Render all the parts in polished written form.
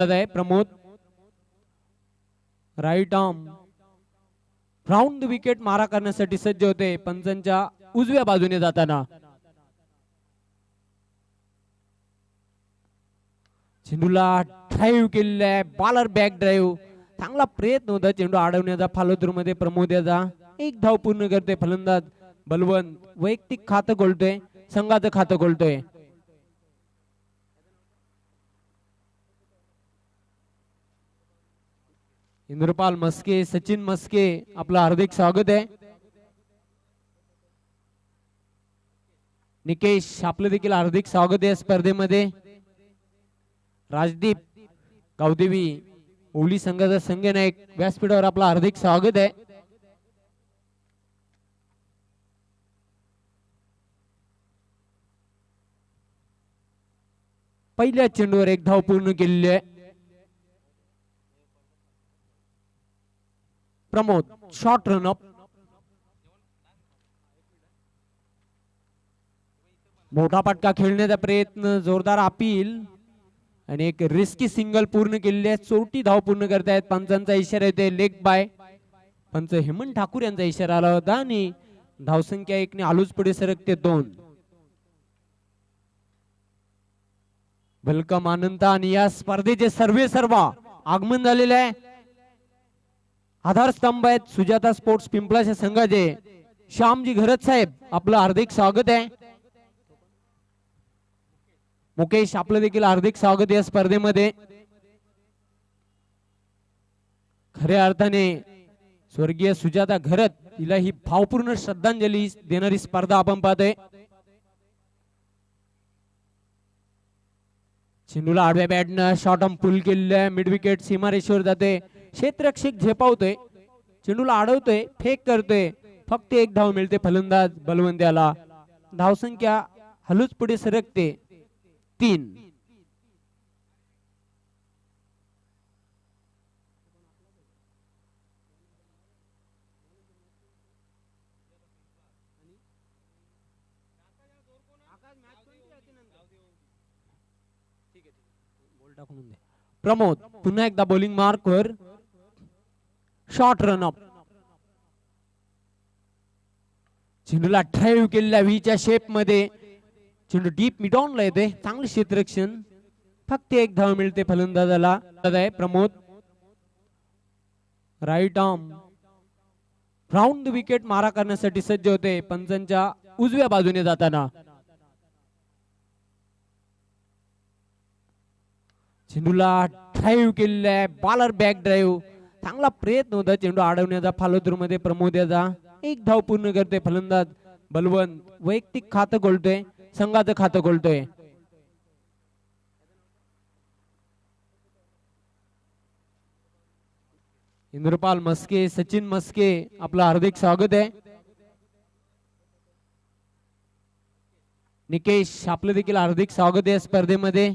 आहे Pramod right arm round wicket मारा करण्यासाठी सज्ज होते पंचांच्या उजव्या बाजूने जाताना चेंडूला ड्राईव्ह केलेला आहे बॉलर बॅक ड्राईव्ह चांगला प्रयत्न होता चेंडू अडवण्याचा फालोतूर मध्ये प्रमोद याचा एक धाव पूर्ण करते फलंदाज बलवंत वैयक्तिक खातं खोलतोय संघाचं खातं खोलतोय इंद्रपाल मस्के सचिन मस्के आपलं हार्दिक स्वागत आहे निकेश आपलं देखील हार्दिक स्वागत आहे स्पर्धेमध्ये राजदीप गावदेवी ओली संघाचा संघ नायक व्यासपीठावर आपलं हार्दिक स्वागत आहे पहिल्या चेंडूवर एक धाव पूर्ण केलेली आहे प्रमोद शॉर्ट रनअप मोठा फटका खेळण्याचा प्रयत्न जोरदार अपील आणि एक रिस्की सिंगल पूर्ण केलेली आहे 34 धाव पूर्ण करतायत पंचांचा इशारा येते लेग बाय पंच हेमंत ठाकूर यांचा इशारा आला होता आणि धावसंख्या 1 ने आलूच पुढे सरकते 2 वेलकम आनंद आणि या स्पर्धेचे सर्व आगमन झालेले आहे आधारस्तंभ आहेत सुजाता स्पोर्ट्स पिंपळाच्या संघाचे श्यामजी घरत साहेब आपलं हार्दिक स्वागत आहे मुकेश आपलं देखील हार्दिक स्वागत या स्पर्धेमध्ये खऱ्या अर्थाने स्वर्गीय सुजाता घरत तिला ही भावपूर्ण श्रद्धांजली देणारी स्पर्धा आपण पाहतोय चेंडूला आडव्या बॅटनं शॉर्ट आर्म पुल केलेलं आहे मिड विकेट सीमारेषेवर जाते क्षेत्ररक्षक झेपावतोय चेंडूला अडवतोय फेक करतोय फक्त एक धाव मिळते फलंदाज बलवंत याला धावसंख्या हलूच पुढे सरकते 3 प्रमोद पुन्हा एकदा बॉलिंग मार्क वर शॉर्ट रनअप चेंडूला ड्राईव्ह केलेल्या व्हीच्या शेप मध्ये चेंडू डीप मिड ऑनला येते चांगले क्षेत्ररक्षण फक्त एक धाव मिळते फलंदाजाला Pramod right arm round wicket मारा करण्यासाठी सज्ज होते पंचांच्या उजव्या बाजूने जाताना चेंडूला ड्राईव्ह केलेला आहे बॉलर बॅक ड्राईव्ह चांगला प्रयत्न होता चेंडू अडवण्याचा फालोतूर मध्ये प्रमोद याचा एक धाव पूर्ण करते फलंदाज बलवंत वैयक्तिक खातं खोलतोय संघाचं खातं खोलतोय इंद्रपाल मस्के सचिन मस्के आपलं हार्दिक स्वागत आहे निकेश आपलं देखील हार्दिक स्वागत आहे स्पर्धेमध्ये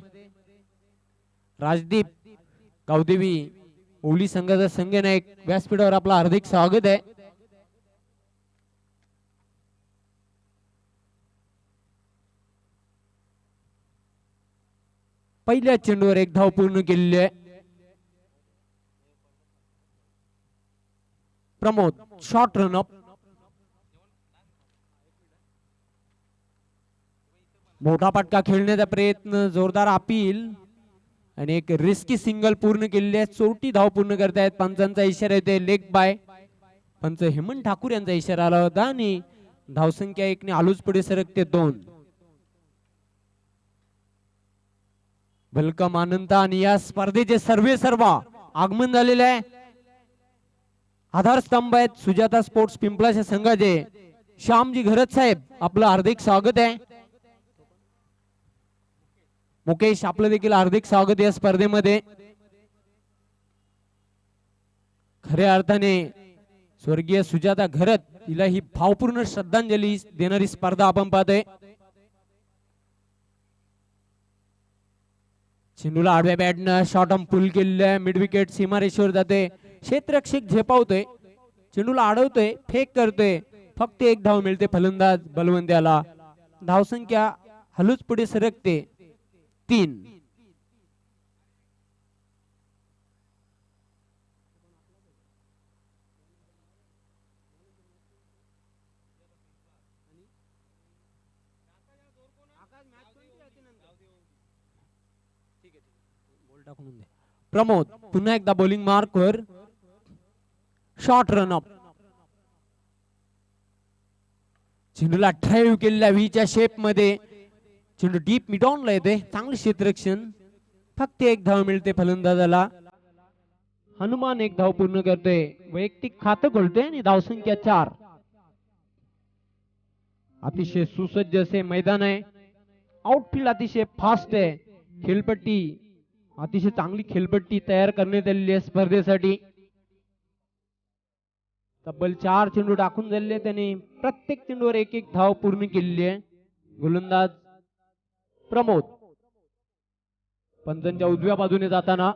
राजदीप गावदेवी ओली संघाचा संघ नायक व्यासपीठावर आपलं हार्दिक स्वागत आहे पहिल्या चेंडूवर एक धाव पूर्ण केलेली आहे प्रमोद शॉर्ट रनअप मोठा फटका खेळण्याचा प्रयत्न जोरदार अपील आणि एक रिस्की सिंगल पूर्ण केलेली आहे 34 धाव पूर्ण करतायत पंचांचा इशारा येते लेग बाय पंच हेमंत ठाकूर यांचा इशारा आला होता आणि धावसंख्या 1 ने आलूच पुढे सरकते 2 वेलकम आनंद आणि या स्पर्धेचे सर्व आगमन झालेले आहे आधारस्तंभ आहेत सुजाता स्पोर्ट्स पिंपळाच्या संघाचे श्यामजी घरत साहेब आपलं हार्दिक स्वागत आहे मुकेश आपलं देखील हार्दिक स्वागत या स्पर्धेमध्ये खऱ्या अर्थाने स्वर्गीय सुजाता घरत तिला ही भावपूर्ण श्रद्धांजली देणारी स्पर्धा आपण पाहतोय चेंडूला आडव्या बॅटनं शॉर्ट आर्म पुल केलेलं आहे मिड विकेट सीमारेषेवर जाते क्षेत्ररक्षक झेपावतोय चेंडूला अडवतोय फेक करतोय फक्त एक धाव मिळते फलंदाज बलवंत याला धावसंख्या हलूच पुढे सरकते 3 प्रमोद पुन्हा एकदा बॉलिंग मार्कवर, शॉर्ट रन अप. चेंडूला ड्राईव्ह केलेल्या व्हीच्या शेप मध्ये चेंडू डीप मिडॉनला येते. चांगले क्षेत्ररक्षण. फक्त एक धाव मिळते फलंदाजाला. हनुमान एक धाव पूर्ण करते. वैयक्तिक खातं खोलते आणि धावसंख्या 4. अतिशय सुसज्ज असे मैदान आहे. आउटफील्ड अतिशय फास्ट आहे. खेळपट्टी अतिशय चांगली खेळपट्टी तयार करण्यात आलेली आहे स्पर्धेसाठी. तब्बल 4 चेंडू टाकून झाले. त्याने प्रत्येक चेंडूवर एक एक धाव पूर्ण केलेली आहे. गोलंदाज प्रमोद पंचांच्या उजव्या बाजूने जाताना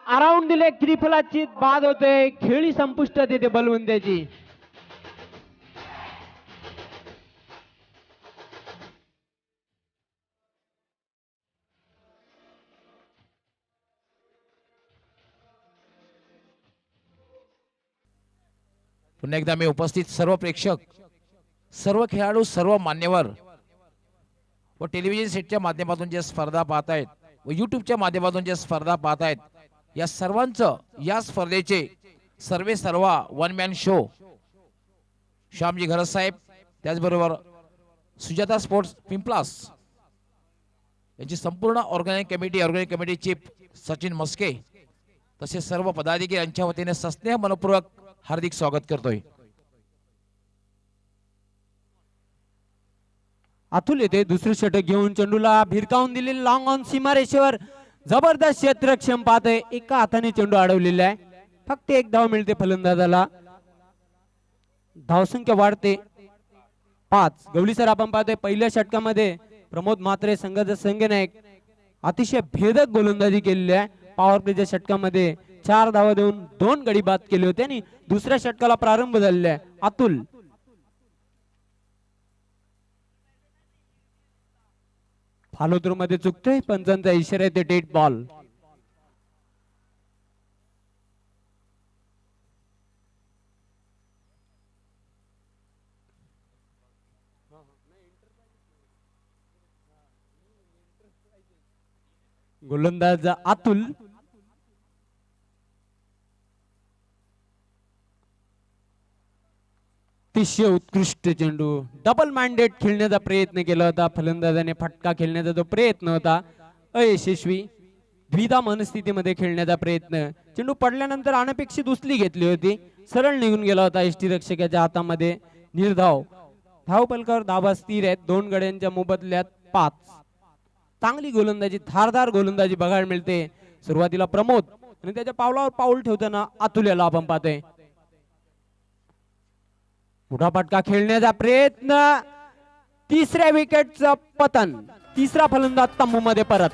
अराउंड दिले. त्रिफलाची बाद होते. खेळी संपुष्टात येते बलवंत्याची. पुन्हा एकदा मी उपस्थित सर्व प्रेक्षक, सर्व खेळाडू, सर्व मान्यवर व टेलिव्हिजन सेटच्या माध्यमातून जे स्पर्धा पाहतायत व युट्यूबच्या माध्यमातून जे स्पर्धा पाहतायत, या सर्वांचं या स्पर्धेचे सर्व one man show Shyamji Gharat साहेब, त्याचबरोबर सुजाता स्पोर्ट्स पिंपलास यांची संपूर्ण organise committee chief Sachin Maske तसेच सर्व पदाधिकारी यांच्या वतीने सस्नेह मनपूर्वक हार्दिक स्वागत करतोय. अतुल येते दुसरे षटक घेऊन. चेंडूला भिरकावून दिले. लॉंग ऑन सीमारेषेवर जबरदस्त क्षेत्ररक्षण पाहतोय. एका हाताने चेंडू अडवलेला आहे. फक्त एक धाव मिळते फलंदाजाला. धावसंख्या वाढते 5. गवळी सर आपण पाहतोय पहिल्या षटकामध्ये प्रमोद म्हात्रे संघाचा संघनायक अतिशय भेदक गोलंदाजी केलेली आहे. पॉवर प्लेच्या षटकामध्ये 4 धावा देऊन 2 गडी बाद केले होते आणि दुसऱ्या षटकाला प्रारंभ झालेला आहे. अतुल फॉलो मध्ये चुकतोय. पंचांचा इशारा येते डेड बॉल. गोलंदाज अतुल अतिशय उत्कृष्ट चेंडू. डबल माइंडेड खेळण्याचा प्रयत्न केला होता फलंदाजाने. फटका खेळण्याचा जो प्रयत्न होता अयशस्वी. द्विधा मनस्थितीमध्ये खेळण्याचा प्रयत्न. चेंडू पडल्यानंतर अनपेक्षित उचली घेतली होती. सरळ निघून गेला होता यष्टीरक्षकाच्या हातामध्ये. निर्धाव. धावपलकावर धावा स्थिर आहेत. 2 गड्यांच्या मोबदल्यात 5. चांगली गोलंदाजी, धारदार गोलंदाजी बघायला मिळते. सुरुवातीला प्रमोद आणि त्याच्या पावलावर पाऊल ठेवताना अतुल याला आपण पाहतोय. मोठा फटका खेळण्याचा प्रयत्न. तिसऱ्या विकेटचं पतन. तिसरा फलंदाज तंबू मध्ये परत.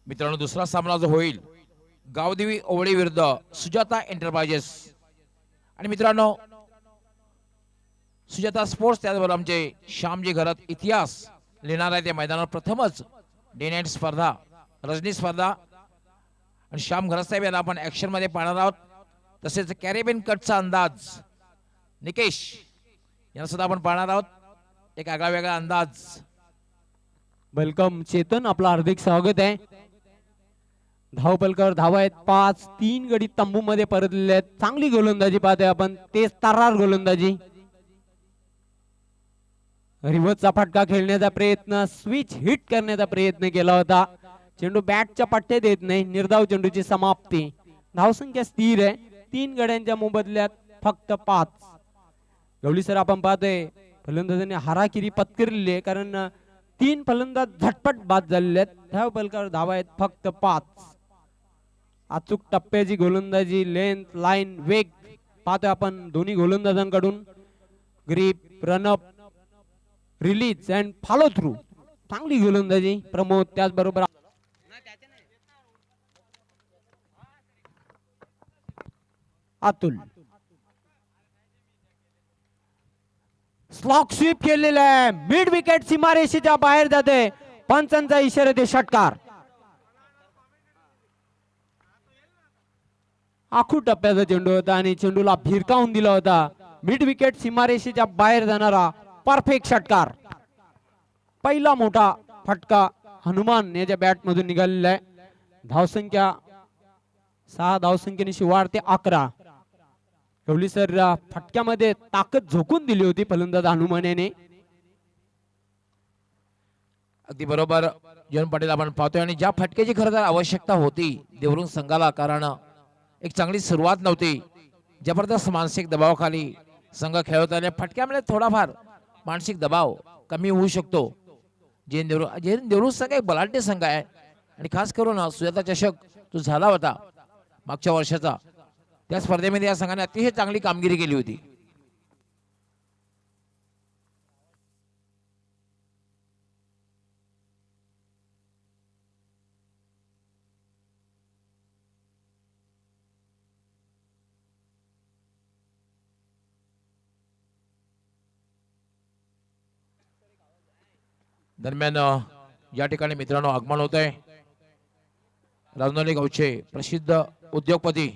मित्रांनो, दुसरा सामना जो होईल गावदेवी ओवळी विरुद्ध सुजाता एंटरप्राइजेस. आणि मित्रांनो, सुजाता स्पोर्ट्स त्याचबरोबर आमचे श्यामजी घरत इतिहास लिहिणार आहे. त्या मैदानावर प्रथमच डे नाईट स्पर्धा, रजनी स्पर्धा. आणि श्याम घरत साहेब यांना आपण ऍक्शन मध्ये पाहणार आहोत. तसेच कॅरेबियन कटचा अंदाज निकेश यांना सुद्धा आपण पाहणार आहोत. एक आगळा वेगळा अंदाज. वेलकम चेतन, आपलं हार्दिक स्वागत आहे. धावपलकावर धावा आहेत 5. 3 गडी तंबू मध्ये परतलेले आहेत. चांगली गोलंदाजी पाहतोय आपण. तेच तर्रार गोलंदाजी. रिव्हर्सचा फटका खेळण्याचा प्रयत्न, स्विच हिट करण्याचा प्रयत्न केला होता. चेंडू बॅटच्या पट्ट्यात येत नाही. निर्धाव चेंडूची समाप्ती. धावसंख्या स्थिर आहे. 3 गड्यांच्या मोबदल्यात फक्त 5. गवळी सर आपण पाहतोय फलंदाजाने हाराकिरी पत्करलेली आहे, कारण 3 फलंदाज झटपट बाद झालेले आहेत. धावपलकावर धावा आहेत फक्त 5. अचूक टप्प्याची गोलंदाजी, लेंथ, लाईन, वेग पाहतोय आपण दोन्ही गोलंदाजांकडून. Grip, run up, release and follow through. चांगली गोलंदाजी प्रमोद. त्याचबरोबर अतुल. स्लॉक स्वीप केलेला आहे. मिड विकेट सीमारेषेच्या बाहेर जाते. पंचांचा इशारा दे षटकार. आखू टप्प्याचा चेंडू होता आणि चेंडूला भिरकावून दिला होता. मिड विकेट सीमारेषेच्या बाहेर जाणारा परफेक्ट षटकार. पहिला मोठा फटका हनुमान याच्या बॅट मधून निघालेला आहे. धावसंख्या 6 धावसंख्येनिशी वाढते 11. गवली सर फटक्यामध्ये ताकद झोकून दिली होती फलंदाज हनुमान याने. अगदी बरोबर जयंत पाटील आपण पाहतोय. आणि ज्या फटक्याची खरं तर आवश्यकता होती देवरुंग संघाला, कारण एक चांगली सुरुवात नव्हती. जबरदस्त मानसिक दबावाखाली संघ खेळत आणि फटक्यामुळे थोडाफार मानसिक दबाव कमी होऊ शकतो. देवरुंग संघ एक बलाढ्य संघ आहे आणि खास करून सुजाता चषक जो झाला होता मागच्या वर्षाचा, त्या स्पर्धेमध्ये या संघाने अतिशय चांगली कामगिरी केली होती. दरम्यान या ठिकाणी मित्रांनो आगमन होत आहे राजनोली गावचे प्रसिद्ध उद्योगपती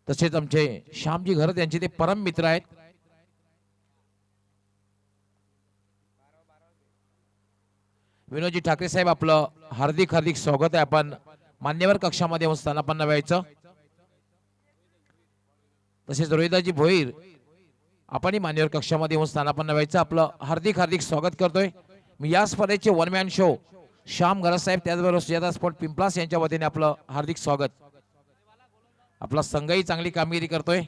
तसेच आमचे श्यामजी घरत यांचे ते परम मित्र आहेत. विनोदजी ठाकरे साहेब आपलं हार्दिक हार्दिक स्वागत आहे. आपण मान्यवर कक्षामध्ये येऊन स्थानापन्न व्हायचं. तसेच रोहिदाजी भोईर आपणही मान्यवर कक्षामध्ये येऊन स्थानापन्न व्हायचं. आपलं हार्दिक हार्दिक स्वागत करतोय. मी या स्पर्धेचे वन मॅन शो श्याम घरत साहेब त्याचबरोबर सुजाता स्पोर्ट पिंपलास यांच्या वतीने आपलं हार्दिक स्वागत. आपला संघही चांगली कामगिरी करतोय.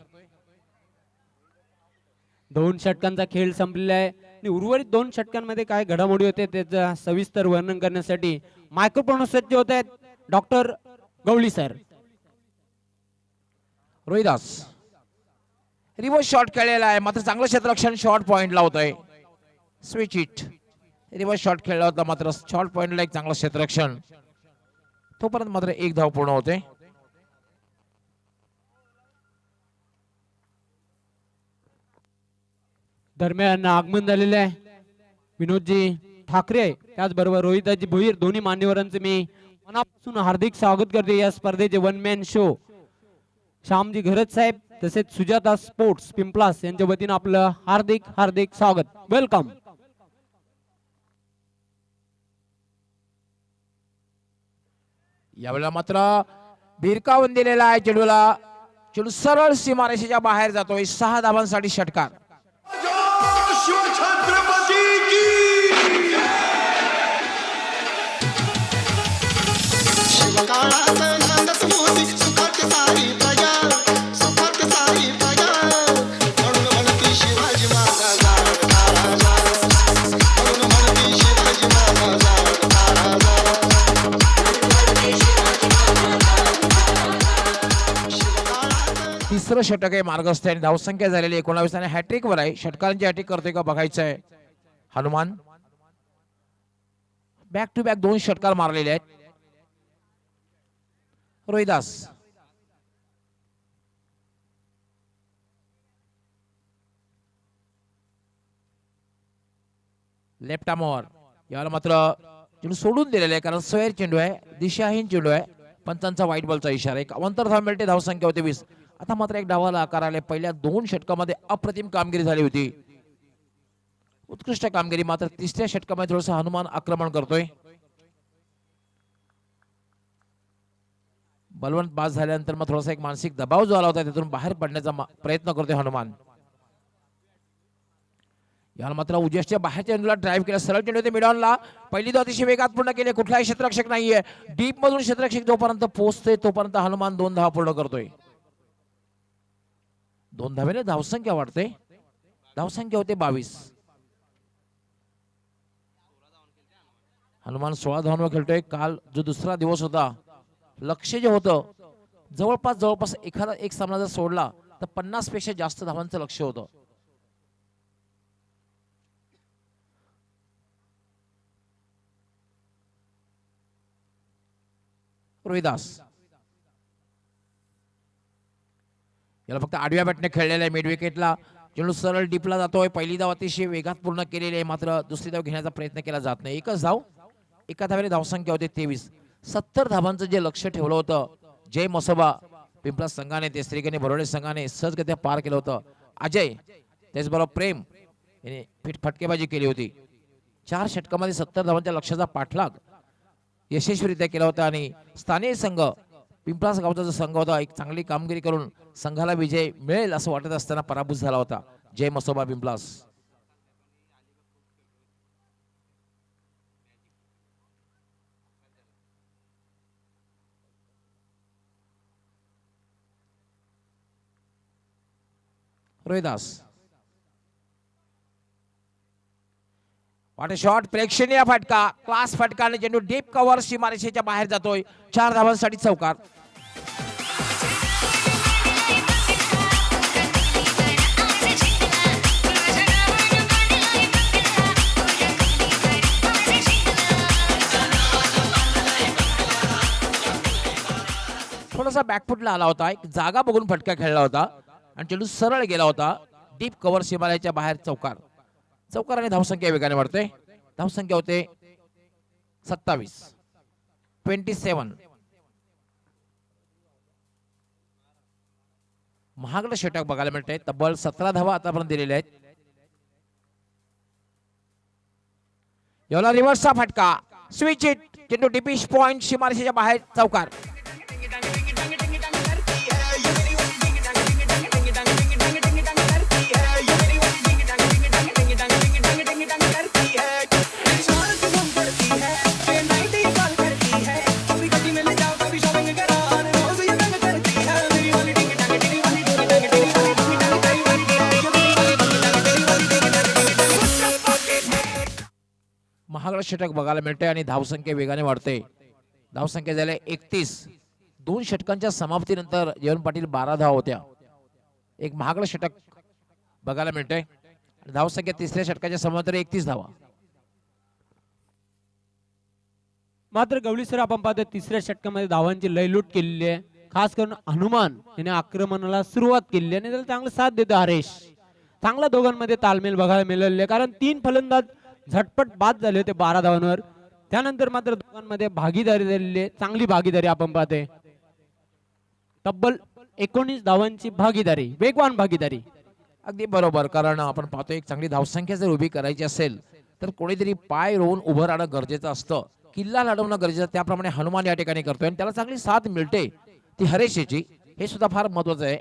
2 षटकांचा खेळ संपलेला आहे आणि उर्वरित 2 षटकांमध्ये काय घडामोडी होते त्याचं सविस्तर वर्णन करण्यासाठी मायक्रोफोन सज्ज होत आहेत डॉक्टर गवळी सर. रोहिदास रिव्हर्स शॉट खेळलेला आहे, मात्र चांगलं क्षेत्ररक्षण शॉर्ट पॉइंट लावतोय. Switch it. रिव्हर्स शॉट खेळला होता मात्र शॉर्ट पॉइंटला एक चांगलं क्षेत्ररक्षण. तोपर्यंत मात्र 1 धाव पूर्ण होते. दरम्यान आगमन झालेले आहे विनोदजी ठाकरे त्याचबरोबर रोहिदाजी भोईर दोन्ही मान्यवरांचे मी मनापासून हार्दिक स्वागत करते या स्पर्धेचे one man show. Shyamji Gharat साहेब तसेच सुजाता स्पोर्ट्स पिंपलास यांच्या वतीने आपलं हार्दिक हार्दिक स्वागत. वेलकम. यावेळेला मात्र भिरकावून दिलेला आहे चेंडूला. चेंडू सरळ सीमारेषेच्या बाहेर जातोय. 6 धावांसाठी षटकार. छत्रपती की शिवकाळात नांदत मोती सुखात सारी प्रजा, सुखात सारी प्रजा. म्हणून म्हणती शिवाजी महाराजा महाराजा, म्हणून म्हणती शिवाजी महाराजा महाराजा. तिसरं षटक आहे मार्गस्थ आणि धावसंख्या झालेली 19 आणि हॅट्रिक वर आहे. षटकारांची हॅट्रिक करतोय का बघायचं आहे. हनुमान बॅक टू बॅक 2 षटकार मारलेले आहेत. रोहिदास लेफ्ट आर्मवर. याला मात्र चेंडू सोडून दिलेला आहे कारण स्वैर चेंडू आहे, दिशाहीन चेंडू आहे. पंचांचा व्हाईट बॉलचा इशारा. एक अवंतर धाव मिळते. धावसंख्या होते 20. आता मात्र एक डावाला आकार आले. पहिल्या 2 षटकामध्ये अप्रतिम कामगिरी झाली होती, उत्कृष्ट कामगिरी. मात्र तिसऱ्या षटकामध्ये थोडंसं हनुमान आक्रमण करतोय. बलवंत बाद झाल्यानंतर मग थोडासा एक मानसिक दबाव जो आला होता त्यातून बाहेर पडण्याचा प्रयत्न करतोय हनुमान. याला मात्र उजेशच्या बाहेरच्या चेंडूला ड्राईव्ह केला. सरळ चेंडू ते मिडॉनला. पहिली धाव अतिशय वेगात पूर्ण केली. कुठलाही क्षेत्ररक्षक नाहीये. डीप मधून क्षेत्ररक्षक जोपर्यंत पोहोचते तोपर्यंत हनुमान 2 धावा पूर्ण करतोय. 2 धावेने धावसंख्या वाढते. धावसंख्या होते 22. हनुमान 16 धावांवर खेळतोय. काल जो दुसरा दिवस होता लक्ष जे होतं जवळपास एखादा एक सामना जर सोडला तर 50 पेक्षा जास्त धावांचं लक्ष होतं. रोहिदास याला फक्त आडव्या बॅटने खेळलेला आहे मिड विकेटला. चेंडू सरळ डीपला जातोय. पहिली धाव अतिशय वेगात पूर्ण केलेली आहे, मात्र दुसरी धाव घेण्याचा प्रयत्न केला जात नाही. एकच धाव, एका धावेने धावसंख्या होते 23. 70 धावांचं जे लक्ष ठेवलं होतं जय मसोबा पिंपळा संघाने, ते श्रीगणी बरोडे संघाने सहजगत्या पार केलं होतं. अजय त्याचबरोबर प्रेम याने फटकेबाजी केली होती. 4 षटकामध्ये 70 धावांच्या लक्ष्याचा पाठलाग यशस्वीरित्या केला होता आणि स्थानिक संघ पिंपळा गावचा जो संघ होता एक चांगली कामगिरी करून संघाला विजय मिळेल असं वाटत असताना पराभूत झाला होता जय मसोबा पिंपळास. रोहिदास वाट शॉट, प्रेक्षणीय फटका, क्लास फटका आणि चेंडू डीप कव्हर सीमारेषेच्या बाहेर जातोय. 4 धावांसाठी चौकार. थोडासा बॅकफुटला आला होता, एक जागा बघून फटका खेळला होता आणि चेंडू सरळ गेला होता. डीप कव्हर सीमारेषेच्या बाहेर चौकार. चौकार आणि धावसंख्या वेगाने वाढते. धावसंख्या होते 27. महागडं षटक बघायला मिळतंय. तब्बल 17 धावा आतापर्यंत दिलेल्या आहेत. याला रिव्हर्सचा फटका, स्विच हिट, चेंडू डिपिश पॉइंट सीमारेषेच्या बाहेर चौकार. महागडं षटक बघायला मिळते आणि धावसंख्या वेगाने वाढते. धावसंख्या झाल्या 31. 2 षटकांच्या समाप्तीनंतर जयवंत पाटील 12 धावा होत्या. एक महागडं षटक बघायला मिळते. धावसंख्या 3ऱ्या षटकाच्या समाप्तीनंतर 31 धावा. मात्र गवळी सर आपण पाहतो 3ऱ्या षटकामध्ये धावांची लयलूट केलेली आहे. खास करून हनुमान याने आक्रमणाला सुरुवात केली आणि त्याला चांगला साथ देतो हरेश. चांगला दोघांमध्ये तालमेल बघायला मिळाले, कारण 3 फलंदाज झटपट बाद झाले होते 12 धावांवर. त्यानंतर मात्र दोघांमध्ये भागीदारी झालेली, चांगली भागीदारी आपण पाहते. तब्बल 19 धावांची भागीदारी, वेगवान भागीदारी. अगदी बरोबर, कारण आपण पाहतो एक चांगली धावसंख्या जर उभी करायची असेल तर कोणीतरी पाय रोवून उभं राहणं गरजेचं असतं. किल्ला लढवणं गरजेचं. त्याप्रमाणे हनुमान या ठिकाणी करतोय आणि त्याला चांगली साथ मिळते ती हरेशची. हे सुद्धा फार महत्वाचं आहे.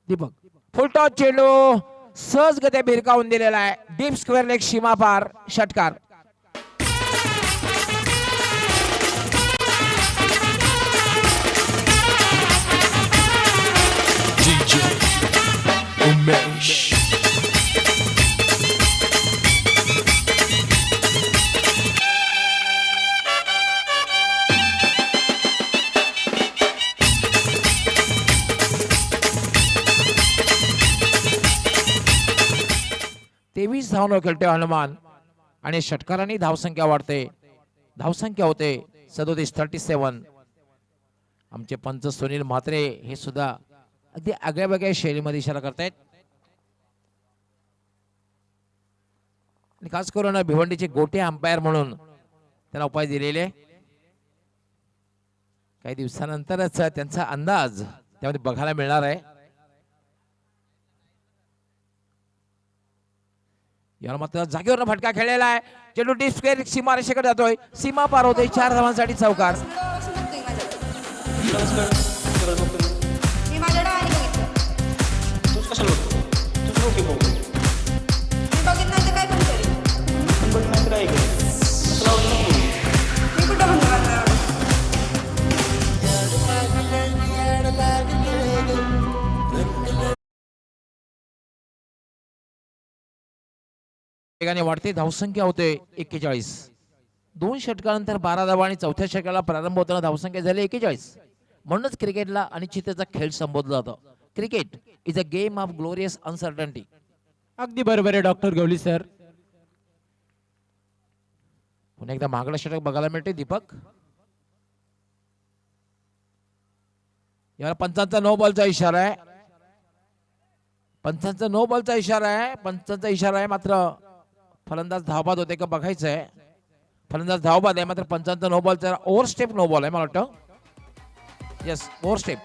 दीपक फुलटॉस चेंडू सहजगत्या भिरकावून दिलेला आहे. डीप स्क्वेअर लेग सीमा पार षटकार. तेवीस धावांवर खेळतोय हनुमान आणि षटकारांनी धावसंख्या वाढते. धावसंख्या होते 37. आमचे पंच सुनील म्हात्रे हे सुद्धा अगदी आगळ्या वेगळ्या शैलीमध्ये इशारा करतायत. खास करून भिवंडीचे गोटे अंपायर म्हणून त्यांना उपाय दिलेले. काही दिवसानंतरच त्यांचा अंदाज त्यामध्ये बघायला मिळणार आहे. याला मात्र जागेवर फटका खेळलेला आहे. चेंडू डीप स्क्वेअर सीमारेषेकडे जातोय. सीमा पार होते. 4 धावांसाठी चौकार. वेगाने वाढते. धावसंख्या होते 41. 2 षटकानंतर 12 धावा आणि चौथ्या षटकाला प्रारंभ होताना धावसंख्या झाली 41. म्हणूनच क्रिकेटला अनिश्चिततेचा खेळ संबोधला जातो. Cricket is a game of glorious uncertainty. अगदी बरोबर आहे डॉक्टर गवळी सर. पुन्हा एकदा महागडा षटक बघायला मिळते दीपक. याला पंचांचा नो बॉलचा इशारा आहे. पंचांचा नो बॉलचा इशारा आहे. पंचांचा इशारा आहे मात्र फलंदाज धावबाद होते का बघायचं आहे. फलंदाज धावबाद आहे मात्र पंचांचा नो बॉलचा ओव्हर स्टेप नो बॉल आहे मला वाटतं. Yes over step.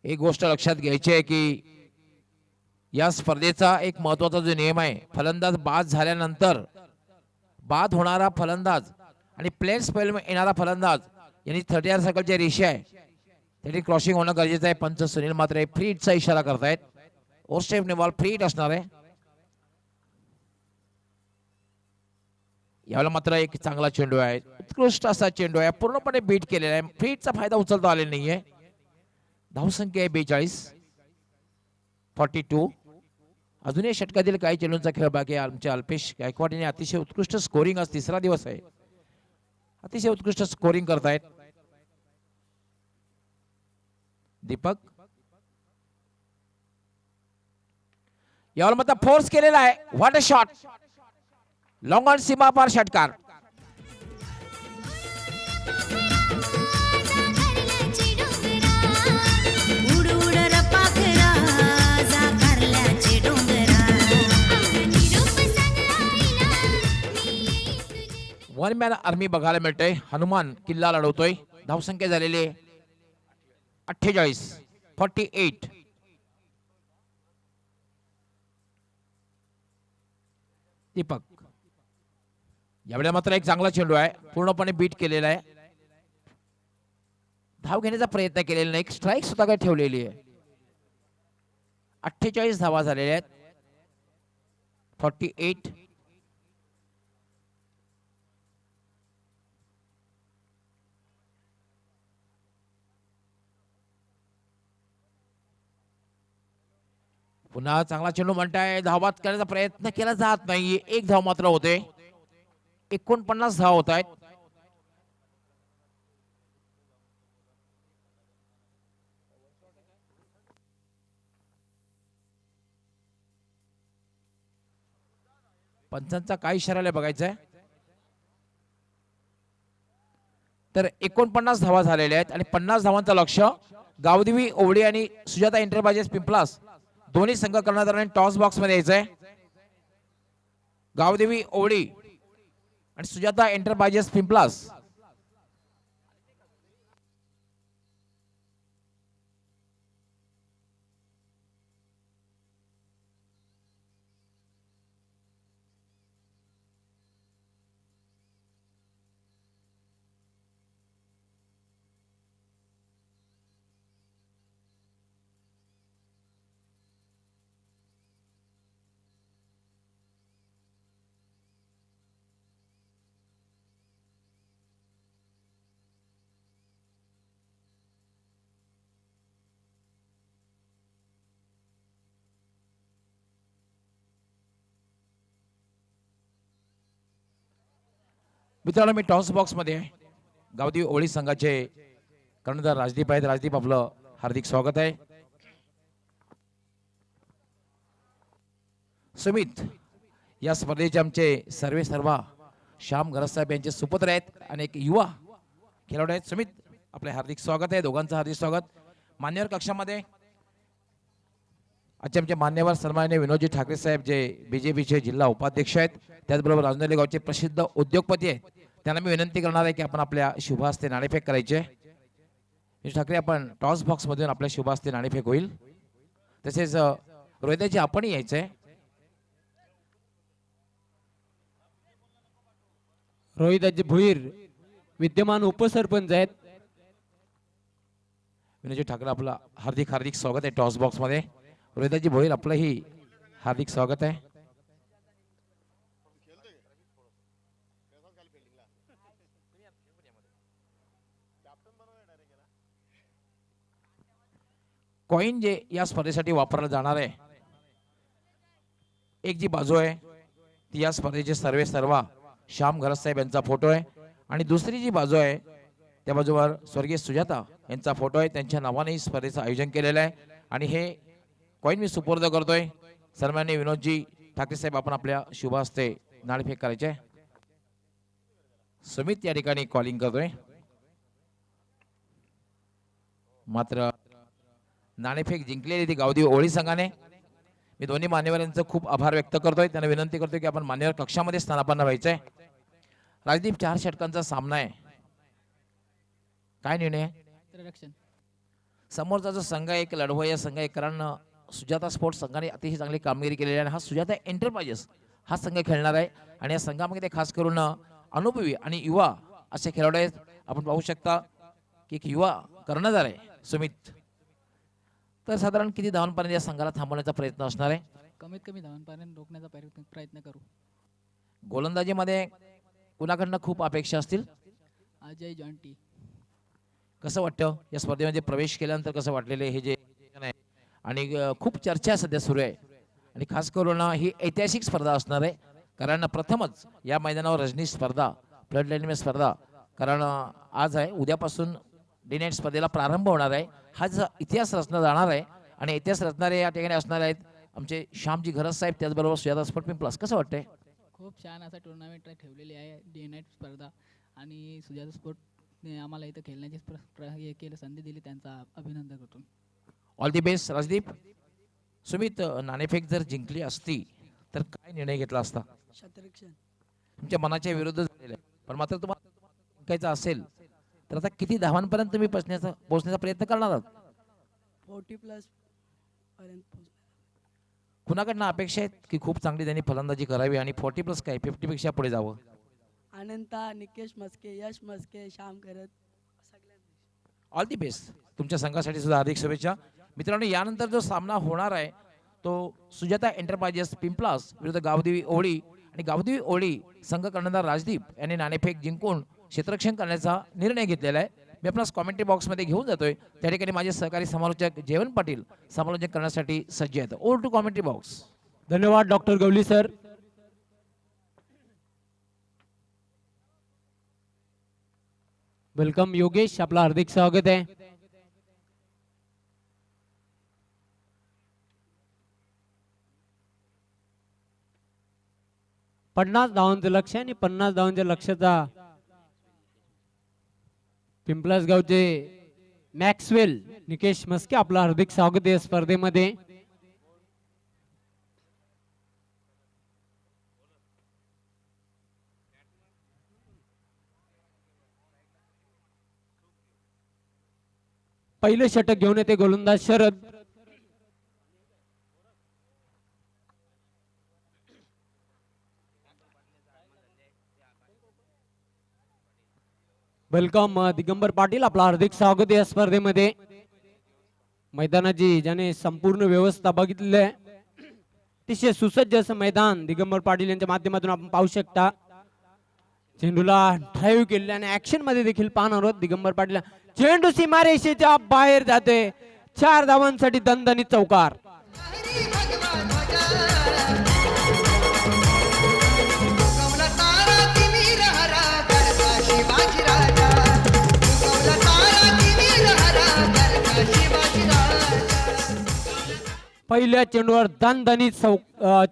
एक गोष्ट लक्षात घ्यायची आहे की या स्पर्धेचा एक महत्वाचा जो नियम आहे, फलंदाज बाद झाल्यानंतर बाद होणारा फलंदाज आणि प्लेन स्पेल येणारा फलंदाज यांनी 30 सर्कलची रेषा आहे त्याची क्रॉसिंग होणं गरजेचं आहे. पंच सुनील मात्र फ्री हिटचा इशारा करतायत. ओव्हर स्टेप ने बॉल फ्री हिट असणार आहे. यावेळेला मात्र एक चांगला चेंडू आहे, उत्कृष्ट असा चेंडू आहे, पूर्णपणे बीट केलेला आहे. फ्री हिटचा फायदा उचलता आलेला नाहीये. धावसंख्या आहे 42. 42. अजूनही षटकातील काही चेंडूंचा खेळ बाकी आहे. आमचे अल्पेश गायकवाड यांनी अतिशय उत्कृष्ट स्कोरिंग, आज तिसरा दिवस आहे, अतिशय उत्कृष्ट स्कोरिंग करतायत. दीपक यावर मात्र फोर्स केलेला आहे. What a shot. Long on सीमा पार षटकार. वन मॅन आर्मी बघायला मिळतंय. हनुमान किल्ला लढवतोय. धावसंख्या झालेली आहे 48. 48. दीपक यावेळेला मात्र एक चांगला चेंडू आहे, पूर्णपणे बीट केलेला आहे. धाव घेण्याचा प्रयत्न केलेला नाही, स्ट्राईक सुद्धा काय ठेवलेली आहे. 48 धावा झालेल्या आहेत. 48. पुन्हा चांगला चेंडू म्हणताय. धावबाद करण्याचा प्रयत्न केला जात नाही. एक धाव मात्र होते. 49 धाव होत आहेत. पंचांचा काय इशारा बघायचा आहे. तर 49 धावा झालेल्या आहेत आणि 50 धावांचं लक्ष्य गावदेवी ओवळी आणि सुजाता एंटरप्राइजेस पिंपलास दोन्ही संघ कर्णधारांनी टॉस बॉक्स मध्ये यायचंय. गावदेवी ओवळी आणि सुजाता एंटरप्राइजेस पिंपलास. मित्रांनो मी टॉस बॉक्स मध्ये आहे. गावदेवी ओवळी संघाचे कर्णधार राजदीप आहेत. राजदीप आपलं हार्दिक स्वागत आहे. सुमित या स्पर्धेचे आमचे सर्वा श्याम गरज साहेब यांचे सुपुत्र आहेत आणि एक युवा खेळाडू आहेत. सुमित आपले हार्दिक स्वागत आहे. दोघांचं हार्दिक स्वागत. मान्यवर कक्षामध्ये आजचे आमचे मान्यवर सन्माननीय विनोदजी ठाकरे साहेब जे बीजेपीचे जिल्हा उपाध्यक्ष आहेत, त्याचबरोबर राजनंदी गावचे प्रसिद्ध उद्योगपती आहेत. त्यांना मी विनंती करणार आहे की आपण आपल्या शुभ हस्ते नाणेफेक करायचे. विनोद ठाकरे आपण टॉस बॉक्स मधून आपल्या शुभ हस्ते नाणेफेक होईल. तसेच रोहिताजी आपण यायचंय. रोहिताजी भुईर विद्यमान उपसरपंच आहेत. विनोदजी ठाकरे आपलं हार्दिक हार्दिक स्वागत आहे टॉस बॉक्स मध्ये. रोहिदाजी भोईर आपलंही हार्दिक स्वागत आहे. कॉइन जे या स्पर्धेसाठी वापरलं जाणार आहे, एक जी बाजू आहे ती या स्पर्धेचे सर्वा श्याम घरत साहेब यांचा फोटो आहे आणि दुसरी जी बाजू आहे त्या बाजूवर स्वर्गीय सुजाता यांचा फोटो आहे. त्यांच्या नावाने ही स्पर्धेचं आयोजन केलेलं आहे आणि हे कॉइन मी सुपूर्द करतोय. सन्माननीय विनोदजी ठाकरे साहेब आपण आपल्या शुभ हस्ते नाणेफेक करायचे. सुमित या ठिकाणी कॉलिंग करतोय, मात्र नाणेफेक जिंकलेली ती गावदेवी ओळी संघाने. मी दोन्ही मान्यवरांचं खूप आभार व्यक्त करतोय. त्यांना विनंती करतोय की आपण मान्यवर कक्षामध्ये स्थानापन्न व्हायचंय. राजदीप 4 षटकांचा सामना आहे, काय निर्णय आहे? समोरचा जो संघ आहे एक लढवय्या संघ आहे, कारण सुजाता स्पोर्ट्स संघाने अतिशय चांगली कामगिरी केलेली आहे. हा सुजाता एंटरप्राइजेस हा संघ खेळणार आहे आणि या संघामध्ये खास करून अनुभवी आणि युवा असे खेळाडू आहेत. आपण पाहू शकता की एक युवा कर्णधार आहे सुमित. तर साधारण किती धावांपर्यंत या संघाला थांबवण्याचा प्रयत्न असणार आहे? कमीत कमी धावांपर्यंत रोखण्याचा प्रयत्न करू. गोलंदाजीमध्ये कुणाकडनं खूप अपेक्षा असतील? अजय जॉन्टी. कसं वाटतं या स्पर्धेमध्ये प्रवेश केल्यानंतर कसं वाटलेलं हे जे आहे आणि खूप चर्चा सध्या सुरू आहे आणि खास करून ही ऐतिहासिक स्पर्धा असणार आहे, कारण प्रथमच या मैदानावर रजनी स्पर्धा ब्लड लाईन स्पर्धा, कारण आज आहे उद्यापासून डे नाईट स्पर्धेला प्रारंभ होणार आहे. हा जो इतिहास रचला जाणार आहे आणि इतिहास रचणारे या ठिकाणी असणार आहेत आमचे श्यामजी घरत साहेब, त्याचबरोबर सुजाता स्पोर्ट प्लस. कसं वाटतंय? खूप छान असा टुर्नामेंट ठेवलेली आहे डे नाईट स्पर्धा आणि सुजाता स्पोर्टने आम्हाला इथं खेळण्याची हे केलं संधी दिली, त्यांचा अभिनंदन करतो. All the best Rajdeep. Sumit, नाणेफेक जर जिंकली असती तर काय निर्णय घेतला असता? तुमच्या मनाच्या विरुद्ध झालेला आहे, पण मात्र तुम्हाला जिंकायचं असेल तर आता किती धावांपर्यंत तुम्ही पोहोचण्याचा प्रयत्न करणार आहात? 40+ पर्यंत. कुणाकडनं अपेक्षा आहेत की खूप चांगली त्यांनी फलंदाजी करावी आणि 40+ काय 50 पेक्षा पुढे जावं? अनंता, निकेश मस्के, यश मस्के, श्याम करत सगळ्यांना. All the best. तुमच्या संघासाठी सुद्धा हार्दिक शुभेच्छा. मित्रांनो, यानंतर जो सामना होणार आहे तो सुजाता एंटरप्राइजेस पिंपलास विरुद्ध गावदेवी ओळी आणि गावदेवी ओळी संघ कर्णधार राजदीप यांनी नाणेफेक जिंकून क्षेत्ररक्षण करण्याचा निर्णय घेतलेला आहे. मी आपणास कॉमेंट्री बॉक्समध्ये घेऊन जातोय. त्या ठिकाणी माझे सहकारी समालोचक जयवंत पाटील समालोचन करण्यासाठी सज्ज आहेत. Over to commentary box. धन्यवाद doctor Gawali sir. Welcome Yogesh, आपलं हार्दिक स्वागत आहे. पन्नास धावांचं लक्ष आणि 50 धावांच्या लक्षाचा पिंपलास गावचे मॅक्सवेल निकेश मस्के, आपलं हार्दिक स्वागत आहे स्पर्धेमध्ये. पहिलं षटक घेऊन येते गोलंदाज शरद. वेलकम दिगंबर पाटील, आपलं हार्दिक स्वागत आहे या स्पर्धेमध्ये. मैदानाची ज्याने संपूर्ण व्यवस्था बघितलेली आहे, अतिशय सुसज्ज असं मैदान दिगंबर पाटील यांच्या माध्यमातून आपण पाहू शकता. चेंडूला ड्राईव्ह केले आणि ऍक्शन मध्ये देखील पाहणार आहोत दिगंबर पाटील. चेंडू सीमारेषेच्या बाहेर जाते. 4 धावांसाठी दणदणीत चौकार. पहिल्या चेंडूवर दणदणीत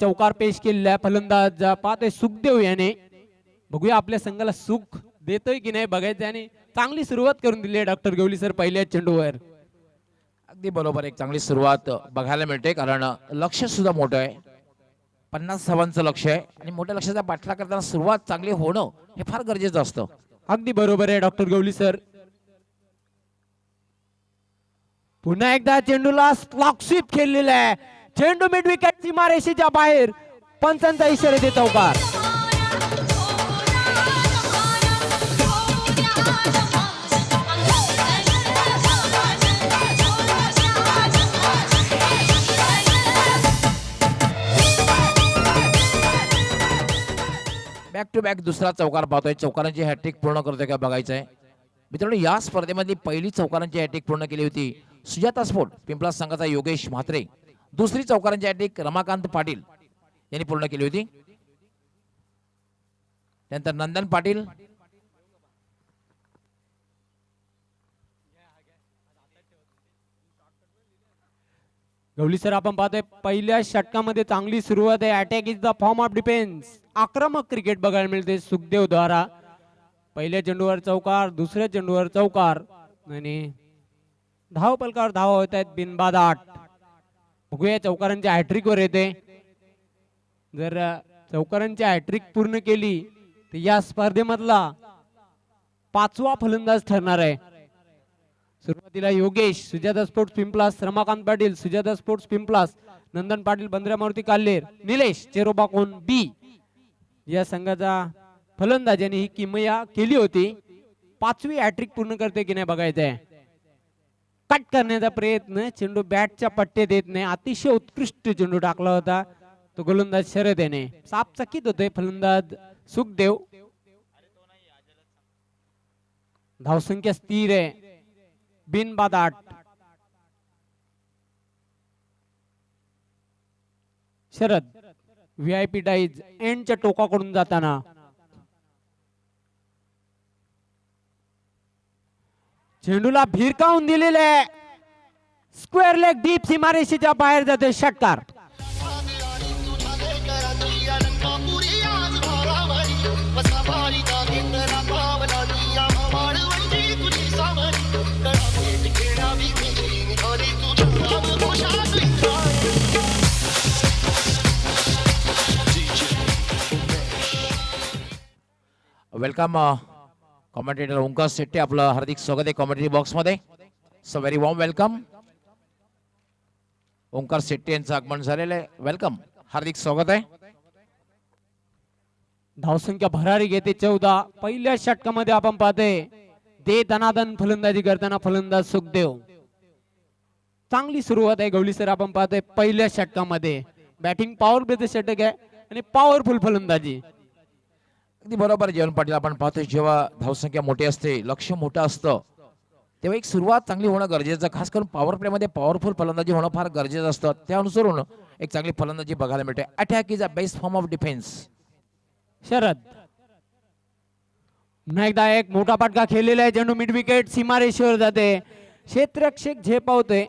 चौकार पेश केलेला आहे फलंदाज पाहतोय सुखदेव याने. बघूया आपल्या संघाला सुख देतोय की नाही बघायचं. आणि चांगली सुरुवात करून दिली आहे डॉक्टर गवली सर पहिल्या चेंडूवर. अगदी बरोबर, एक चांगली सुरुवात बघायला मिळते, कारण लक्ष सुद्धा मोठं आहे. 50 धावांचं लक्ष आहे आणि मोठ्या लक्ष्याचा पाठलाग करताना सुरुवात चांगली होणं हे फार गरजेचं असतं. अगदी बरोबर आहे डॉक्टर गवली सर. पुन्हा एकदा चेंडूला स्लॉक स्वीप खेळलेला आहे. चेंडू मिड विकेट सीमारेषेच्या बाहेर. पंचांचा इशारा देत चौकार. बॅक टू बॅक दुसरा चौकार पाहतोय. चौकारांची हॅट्रिक पूर्ण करतोय का बघायचं आहे. मित्रांनो, या स्पर्धेमधली पहिली चौकारांची हॅट्रिक पूर्ण केली होती सुजाता स्पोर्ट पिंपळा संघाचा योगेश म्हात्रे. दुसरी चौकारांची हॅट्रिक रमाकांत पाटील यांनी पूर्ण केली होती. त्यानंतर नंदन पाटील, गवली सर आपण पाहतोय पहिल्या षटकामध्ये चांगली सुरुवात आहे. Attack is the form of defence. आक्रमक क्रिकेट बघायला मिळते सुखदेव द्वारा. पहिल्या चेंडूवर चौकार, दुसऱ्या चेंडूवर चौकार आणि धाव पलकावर धावा होत आहेत बिनबाद 8. बघूया चौकारांच्या हॅट्रिक वर येते. जर चौकारांची हॅट्रिक पूर्ण केली तर या स्पर्धेमधला 5वा फलंदाज ठरणार आहे. सुरुवातीला योगेश सुजाता स्पोर्ट्स पिंपलास, रमाकांत पाटील सुजाता स्पोर्ट्स पिंपलास, नंदन पाटील बंद्रामारुती काल्हेर, निलेश चेरोबाकोन बी या संघाचा फलंदाज यांनी ही किमया केली होती. 5वी हॅट्रिक पूर्ण करते की नाही बघायचंय. कट करण्याचा प्रयत्न, चेंडू बॅटच्या पट्ट्यात येत नाही. अतिशय उत्कृष्ट चेंडू टाकला होता तो गोलंदाज शरद याने. सापचकीत होते फलंदाज सुखदेव. धावसंख्या स्थिर आहे बिनबाद 8. शरद व्हीआयपी डाईज एंडच्या टोकाकडून जाताना चेंडूला भिरकावून दिलेले आहे. स्क्वेअर लेग डीप सीमारेषेच्या बाहेर जाते षटकार. वेलकम कॉमेंटेटर ओंकार शेट्टे, आपलं हार्दिक स्वागत आहे कॉमेंट्री बॉक्स मध्ये. So very warm welcome. Omkar Shette यांचं आगमन झालेलं आहे. वेलकम, हार्दिक स्वागत आहे. धावसंख्या भरारी घेते 14. पहिल्या षटकामध्ये आपण पाहतोय दे दनादन फलंदाजी करताना फलंदाज सुखदेव. चांगली सुरुवात आहे गवली सर. आपण पाहतोय पहिल्या षटकामध्ये बॅटिंग पॉवर बेस्ड षटक आहे आणि पॉवरफुल फलंदाजी. अगदी बरोबर जीवन पाटील. आपण पाहतोय जेव्हा धावसंख्या मोठी असते, लक्ष मोठं असतं, तेव्हा एक सुरुवात चांगली होणं गरजेचं. खास करून पॉवर प्ले मध्ये पॉवरफुल फलंदाजी होणं फार गरजेचं असतं. त्या अनुसरून एक चांगली फलंदाजी बघायला मिळते. Attack is a best form of defence. Sharad पुन्हा एकदा एक मोठा फटका खेळलेला आहे. चेंडू मिड विकेट सीमारेषेवर जाते. क्षेत्ररक्षक झेपावतोय.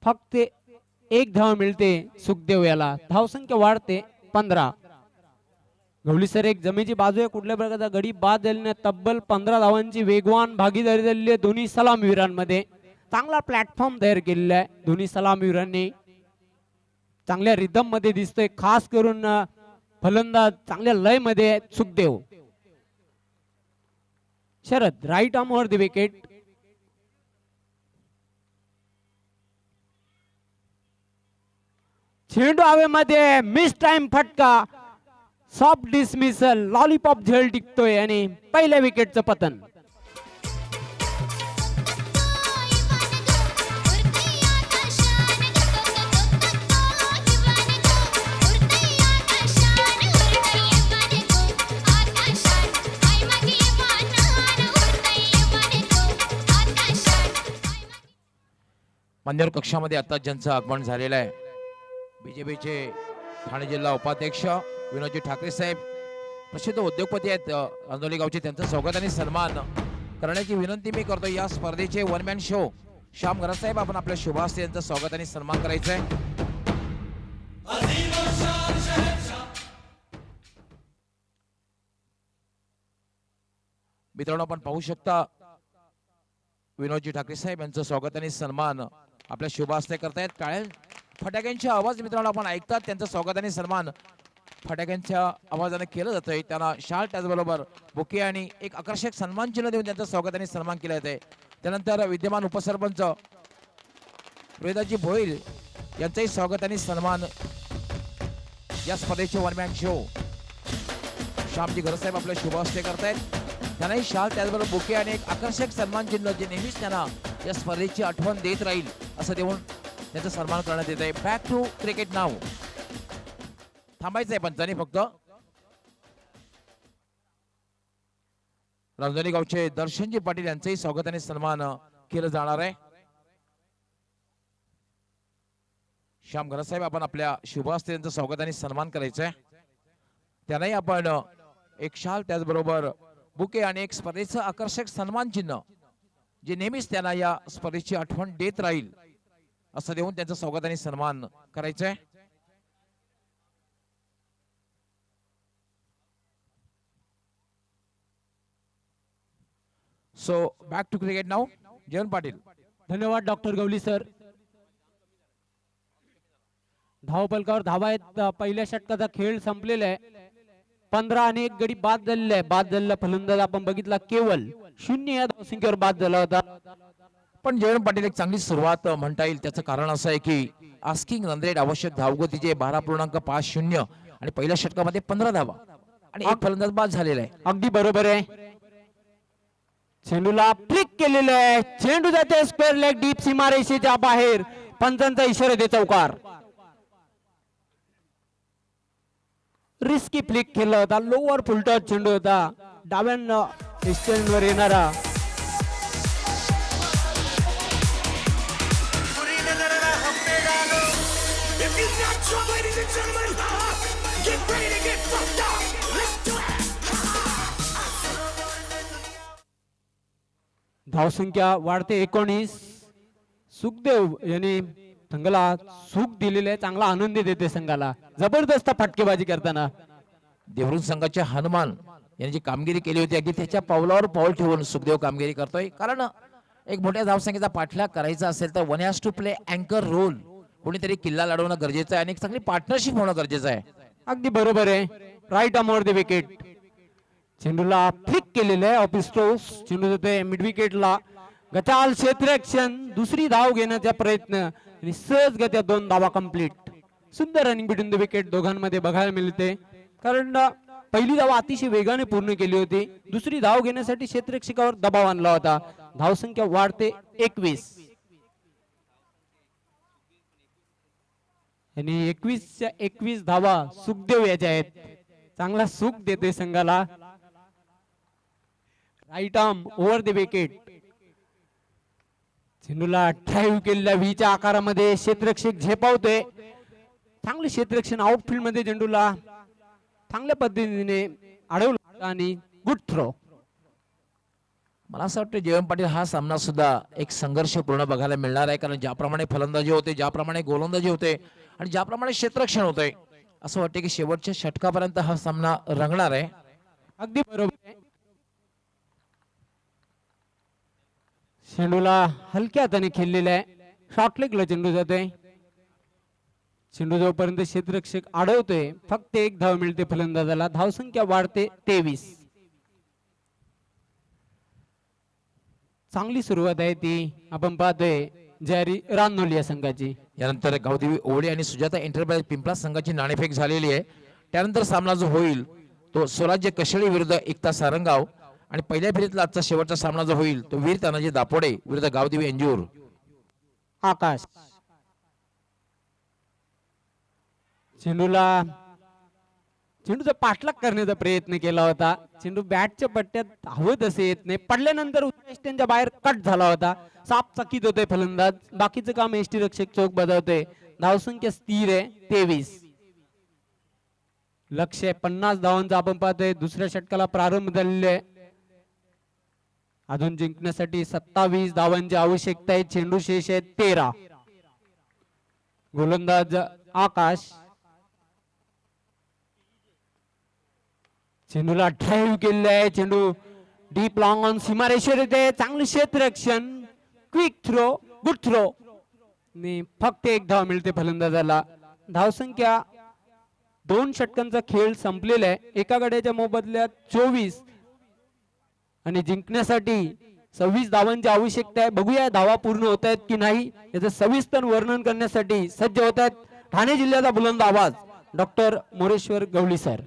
फक्त 1 धाव मिळते सुखदेव याला. धावसंख्या वाढते 15. गवली सर एक जमेची बाजू आहे. कुठल्या प्रकारचा गडी बाद झाल्याने तब्बल 15 धावांची वेगवान भागीदारी झालेली आहे दोन्ही सलामीवीरांमध्ये. चांगला प्लॅटफॉर्म तयार केलेला आहे दोन्ही सलामीवीरांनी. चांगल्या रिदम मध्ये दिसतोय. खास करून फलंदाज चांगल्या लय मध्ये Sukhdev. Sharad right arm over the wicket. चेंडू हवेमध्ये मिस टाइम फटका. Soft dismissal. लॉलीपॉप झेल टिकतोय आणि पहिल्या विकेटचं पतन. मान्यवर कक्षामध्ये आता ज्यांचं आगमन झालेलं आहे, बीजेपीचे ठाणे जिल्हा उपाध्यक्ष विनोदजी ठाकरे साहेब, प्रसिद्ध उद्योगपती आहेत अंदोली गावचे, त्यांचं स्वागत आणि सन्मान करण्याची विनंती मी करतो. या स्पर्धेचे वन मॅन शो श्याम घरात साहेब, आपण आपल्या शुभास्ते यांचं स्वागत आणि सन्मान करायचं आहे. मित्रांनो, आपण पाहू शकता विनोदजी ठाकरे साहेब यांचं स्वागत आणि सन्मान आपल्या शुभास्ते करतायत. टाळ्या फटाक्यांचे आवाज मित्रांनो आपण ऐकतात. त्यांचं स्वागत आणि सन्मान फटाक्यांच्या आवाजाने केलं जातंय. त्यांना शाल त्याचबरोबर बुके आणि एक आकर्षक सन्मान चिन्ह देऊन त्यांचं स्वागत आणि सन्मान केलं जाते. त्यानंतर विद्यमान उपसरपंच रोहिदाजी भोईर यांचंही स्वागत आणि सन्मान या स्पर्धेचे वन मॅन शो श्यामजी घरसाहेब आपल्या शुभास्ते करतायत. त्यांनाही शाल त्याचबरोबर बुके आणि एक आकर्षक सन्मान चिन्ह जे नेहमीच त्यांना या स्पर्धेची आठवण देत राहील असं देऊन त्यांचा सन्मान करण्यात येत आहे. बॅक टू क्रिकेट नाव. थांबायचं आहे पंचांनी फक्त. रांजणी गावचे दर्शनजी पाटील यांचंही स्वागत आणि सन्मान केलं जाणार आहे. श्याम घरसाहेब आपण आपल्या शुभास्ते यांचं स्वागत आणि सन्मान करायचंय. त्यांनाही आपण एक शाल त्याचबरोबर बुके आणि एक स्पर्धेचं आकर्षक सन्मान चिन्ह जे नेहमीच त्यांना या स्पर्धेची आठवण देत राहील असं देऊन त्यांचं स्वागत आणि सन्मान करायचंय. सो बॅक टू क्रिकेट नाव. जयंत पाटील. धन्यवाद डॉक्टर गवली सर. धावपलकावर धावा आहेत. पहिल्या षटकाचा खेळ संपलेला आहे. 15 आणि 1 गडी बाद झालेला आहे. बाद झालेला फलंदाज आपण बघितला केवळ 0 या धावसंख्येवर बाद झाला होता. पण जयंत पाटील एक चांगली सुरुवात म्हणता येईल. त्याचं कारण असं आहे की आस्किंग रन रेट आवश्यक धावगतीचे 12.50 आणि पहिल्या षटकामध्ये 15 धावा आणि एक फलंदाज बाद झालेला आहे. अगदी बरोबर आहे. चेंडूला फ्लिक केलेलं आहे. चेंडू जाते स्क्वेअर लेग डीप सीमारेषेच्या बाहेर. पंचांचा इशारा दे चौकार. रिस्की फ्लिक केला होता. लोअर फुलटॉस चेंडू होता. डाव्यानं वर येणारा धावसंख्या वाढते 19. सुखदेव यांनी संघाला सुख दिलेले आहे. चांगला आनंद देते संघाला जबरदस्त फटकेबाजी करताना. देवरुण संघाचे हनुमान यांनी जी कामगिरी केली होती अगदी त्याच्या पावलावर पाऊल ठेवून सुखदेव कामगिरी करतोय. कारण एक मोठ्या धावसंख्येचा पाठलाग करायचा असेल तर वन हॅज टू प्ले अँकर रोल. कोणीतरी किल्ला लढवणं गरजेचं आहे आणि एक चांगली पार्टनरशिप होणं गरजेचं आहे. अगदी बरोबर आहे. Right arm over the wicket. चेंडूला फ्लिक केलेलं आहे. ऑफिस्टोस चेंडू जाते मिड विकेटला. गचाल क्षेत्ररक्षण. दुसरी धाव घेण्याचा प्रयत्न आणि सहजगत्या 2 धावा कंप्लीट. सुंदर रनिंग बिटवीन द विकेट दोघांमध्ये बघायला मिळते. कारण पहिली धाव अतिशय वेगाने पूर्ण केली होती. दुसरी धाव घेण्यासाठी क्षेत्ररक्षकावर दबाव आणला होता. धावसंख्या वाढते 21 आणि 21च्या 21 धावा सुखदेव याच्या आहेत. चांगला सुख देते संघाला. Right arm over the wicket. चेंडूला ड्राईव्ह केलेल्या व्हीच्या आकारामध्ये क्षेत्ररक्षक झेपावतोय. चांगले क्षेत्ररक्षण आउटफील्ड मध्ये चेंडूला चांगल्या पद्धतीने अडवलं आणि गुड थ्रो. मला असं वाटतं जयंत पाटील हा सामना सुद्धा एक संघर्षपूर्ण बघायला मिळणार आहे. कारण ज्याप्रमाणे फलंदाजी होते, ज्याप्रमाणे गोलंदाजी होते आणि ज्याप्रमाणे क्षेत्ररक्षण होते, असं वाटतं की शेवटच्या षटकापर्यंत हा सामना रंगणार आहे. अगदी बरोबर आहे. चेंडूला हलक्या हाताने खेळलेला आहे. शॉर्ट लेगला चेंडू जातोय. चेंडू जोपर्यंत क्षेत्ररक्षक अडवतोय फक्त 1 धाव मिळते फलंदाजाला. धावसंख्या वाढते 23. चांगली सुरुवात आहे ती आपण पाहतोय जारी रानोली या संघाची. यानंतर गावदेवी ओवडे आणि सुजाता एंटरप्राइज पिंपळा संघाची नाणेफेक झालेली आहे. त्यानंतर सामना जो होईल तो स्वराज्य कशेळी विरुद्ध एकता सारंगाव आणि पहिल्या फेरीतला आजचा शेवटचा सामना जो होईल तो वीर तानाजी दापोडे विरुद्ध गावदेवी अंजूर. आकाश चेंडूला चेंडूचा पाठलाग करण्याचा प्रयत्न केला होता. चेंडू बॅटच्या पट्ट्यात हवत असे येत नाही. पडल्यानंतर त्यांच्या बाहेर कट झाला होता. साप चकित होते फलंदाज. बाकीचं काम एसटी रक्षक चौक बजावते. धावसंख्या स्थिर आहे 23. लक्ष्य 50 धावांचा आपण पाहतोय. दुसऱ्या षटकाला प्रारंभ झालेला आहे. अजून जिंकण्यासाठी 27 धावांची आवश्यकता आहे. चेंडू शेष आहे 13. गोलंदाज आकाश. चेंडूला ड्राईव्ह केलेला आहे. चेंडू डीप लॉंग ऑन सीमारेषेवर येते. चांगले क्षेत्ररक्षण. Quick throw. Good throw. फक्त 1 धाव मिळते फलंदाजाला. धावसंख्या 2 षटकांचा खेळ संपलेला आहे. एका गड्याच्या मोबदल्यात 24 आणि जिंकण्यासाठी 26 धावांची आवश्यकता आहे. बघूया धावा पूर्ण होत आहेत की नाही याचं सविस्तर वर्णन करण्यासाठी सज्ज होत आहेत ठाणे जिल्ह्याचा बुलंद आवाज डॉक्टर मोरेश्वर गवळी सर.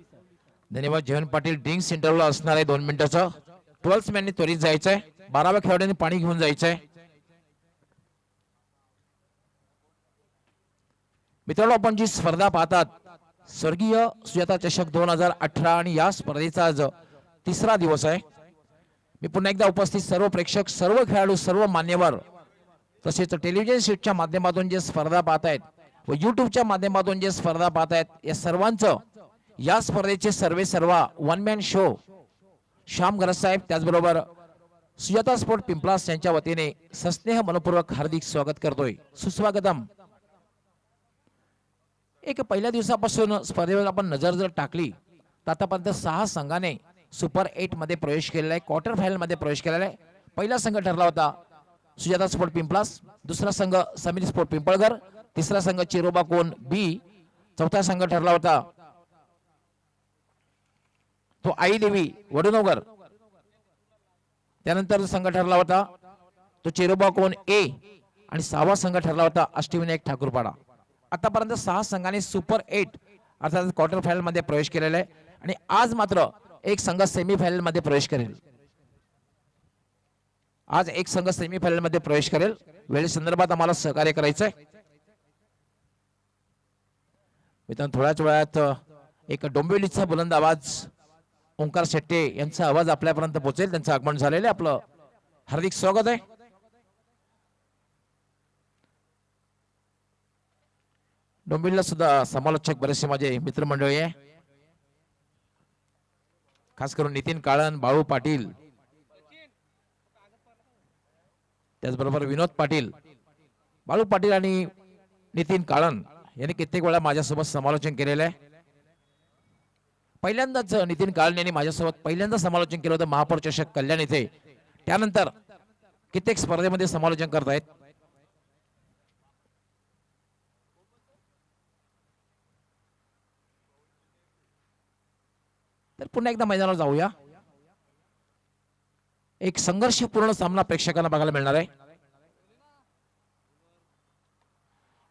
धन्यवाद जयंत पाटील. ड्रिंक सेंटरला असणार आहे 2 मिनिटाचं. 12 मॅननी त्वरित जायचंय. 12व्या खेळाडूंनी पाणी घेऊन जायचंय. मित्रांनो आपण जी स्पर्धा पाहतात स्वर्गीय सुजाता चषक 2018 आणि या स्पर्धेचा आज 3रा दिवस आहे. मी पुन्हा एकदा उपस्थित सर्व प्रेक्षक, सर्व खेळाडू, सर्व मान्यवर तसेच टेलिव्हिजन सेटच्या माध्यमातून जे स्पर्धा पाहतायत व युट्यूबच्या माध्यमातून जे स्पर्धा पाहतायत या सर्वांचं या स्पर्धेचे सर्व वन मॅन शो श्याम गरज साहेब त्याचबरोबर सुजाता स्पोर्ट पिंपलास यांच्या वतीने सस्नेह मनपूर्वक हार्दिक स्वागत करतोय. सुस्वागतम. एक पहिल्या दिवसापासून स्पर्धेवर आपण नजर जर टाकली तर आतापर्यंत 6 संघाने सुपर 8 मध्ये प्रवेश केलेला आहे, क्वार्टर फायनल मध्ये प्रवेश केलेला आहे. पहिला संघ ठरला होता सुजाता स्पोर्ट पिंपलास, दुसरा संघ समीर स्पोर्ट पिंपळगर, तिसरा संघ चिरोबा कोण बी, चौथा संघ ठरला होता तो आई देवी वडुनगर, त्यानंतर संघ ठरला होता तो चिरोबा कोण ए आणि 6वा संघ ठरला होता अष्टविनायक ठाकूरपाडा. आतापर्यंत 6 संघांनी सुपर 8 अर्थात क्वार्टर फायनल मध्ये प्रवेश केलेला आहे आणि आज मात्र एक संघ सेमी फायनल मध्ये प्रवेश करेल. आज एक संघ सेमी फायनल मध्ये प्रवेश करेल. वेळे संदर्भात आम्हाला सहकार्य करायचंय. मित्रांनो थोड्याच वेळात एक डोंबिवलीचा बुलंद आवाज ओंकार शेट्टे यांचा आवाज आपल्यापर्यंत पोहोचेल. त्यांचं आगमन झालेलं आहे. आपलं हार्दिक स्वागत आहे. डोंबिवलीला सुद्धा समालोचक बरेचसे माझे मित्रमंडळी आहे, खास करून नितीन काळन, बाळू पाटील, त्याचबरोबर विनोद पाटील. बाळू पाटील आणि नितीन काळन यांनी कित्येक वेळा माझ्यासोबत समालोचन केलेलं आहे. पहिल्यांदाच नितीन काळन यांनी माझ्यासोबत पहिल्यांदा समालोचन केलं होतं महापौर चषक कल्याण येथे. त्यानंतर कित्येक स्पर्धेमध्ये समालोचन करतायत. तर पुन्हा एकदा मैदानावर जाऊया. एक संघर्षपूर्ण सामना प्रेक्षकांना बघायला मिळणार आहे.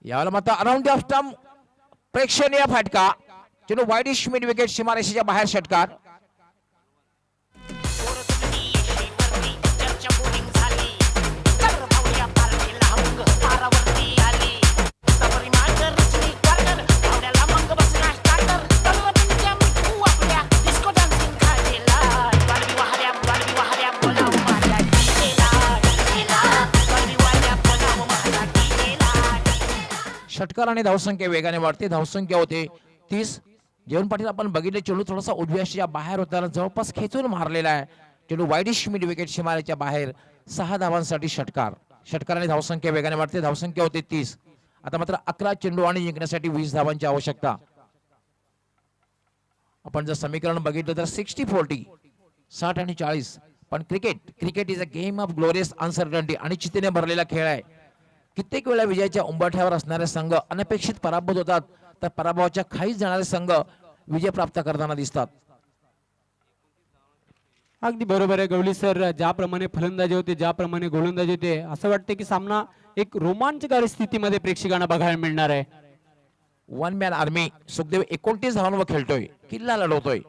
यावेळेला मात्र अराउंड ऑफ स्टंप प्रेक्षणीय फटका, चलो वाईडिश मिड विकेट सीमारेषेच्या बाहेर षटकार. षटकार आणि धावसंख्या वेगाने वाढते. धावसंख्या होते 30. जेवण पाटील आपण बघितले चेंडू थोडासा उजव्याच्या बाहेर होताना जवळपास खेचून मारलेला आहे. चेंडू वाईडिश मिड विकेट सीमारेच्या बाहेर. 6 धावांसाठी षटकार. षटकार आणि धावसंख्या वेगाने वाढते. धावसंख्या होते 30. आता मात्र 11 चेंडू आणि जिंकण्यासाठी 20 धावांची आवश्यकता. आपण जर समीकरण बघितलं तर 60-40 60 आणि 40. पण cricket is a game of glorious uncertainty. अनिश्चिततेने भरलेला खेळ आहे. कित्येक वेळा विजयाच्या उंबरठ्यावर असणारे संघ अनपेक्षित पराभूत होतात, तर पराभवाच्या खाईत जाणारे संघ विजय प्राप्त करताना दिसतात. अगदी बरोबर आहे गवळी सर. ज्याप्रमाणे फलंदाजी होते, ज्याप्रमाणे गोलंदाजी होते, असं वाटतं की सामना एक रोमांचकारी स्थितीमध्ये प्रेक्षकांना बघायला मिळणार आहे. One man army. सुखदेव 29 धावांवर खेळतोय, किल्ला लढवतोय.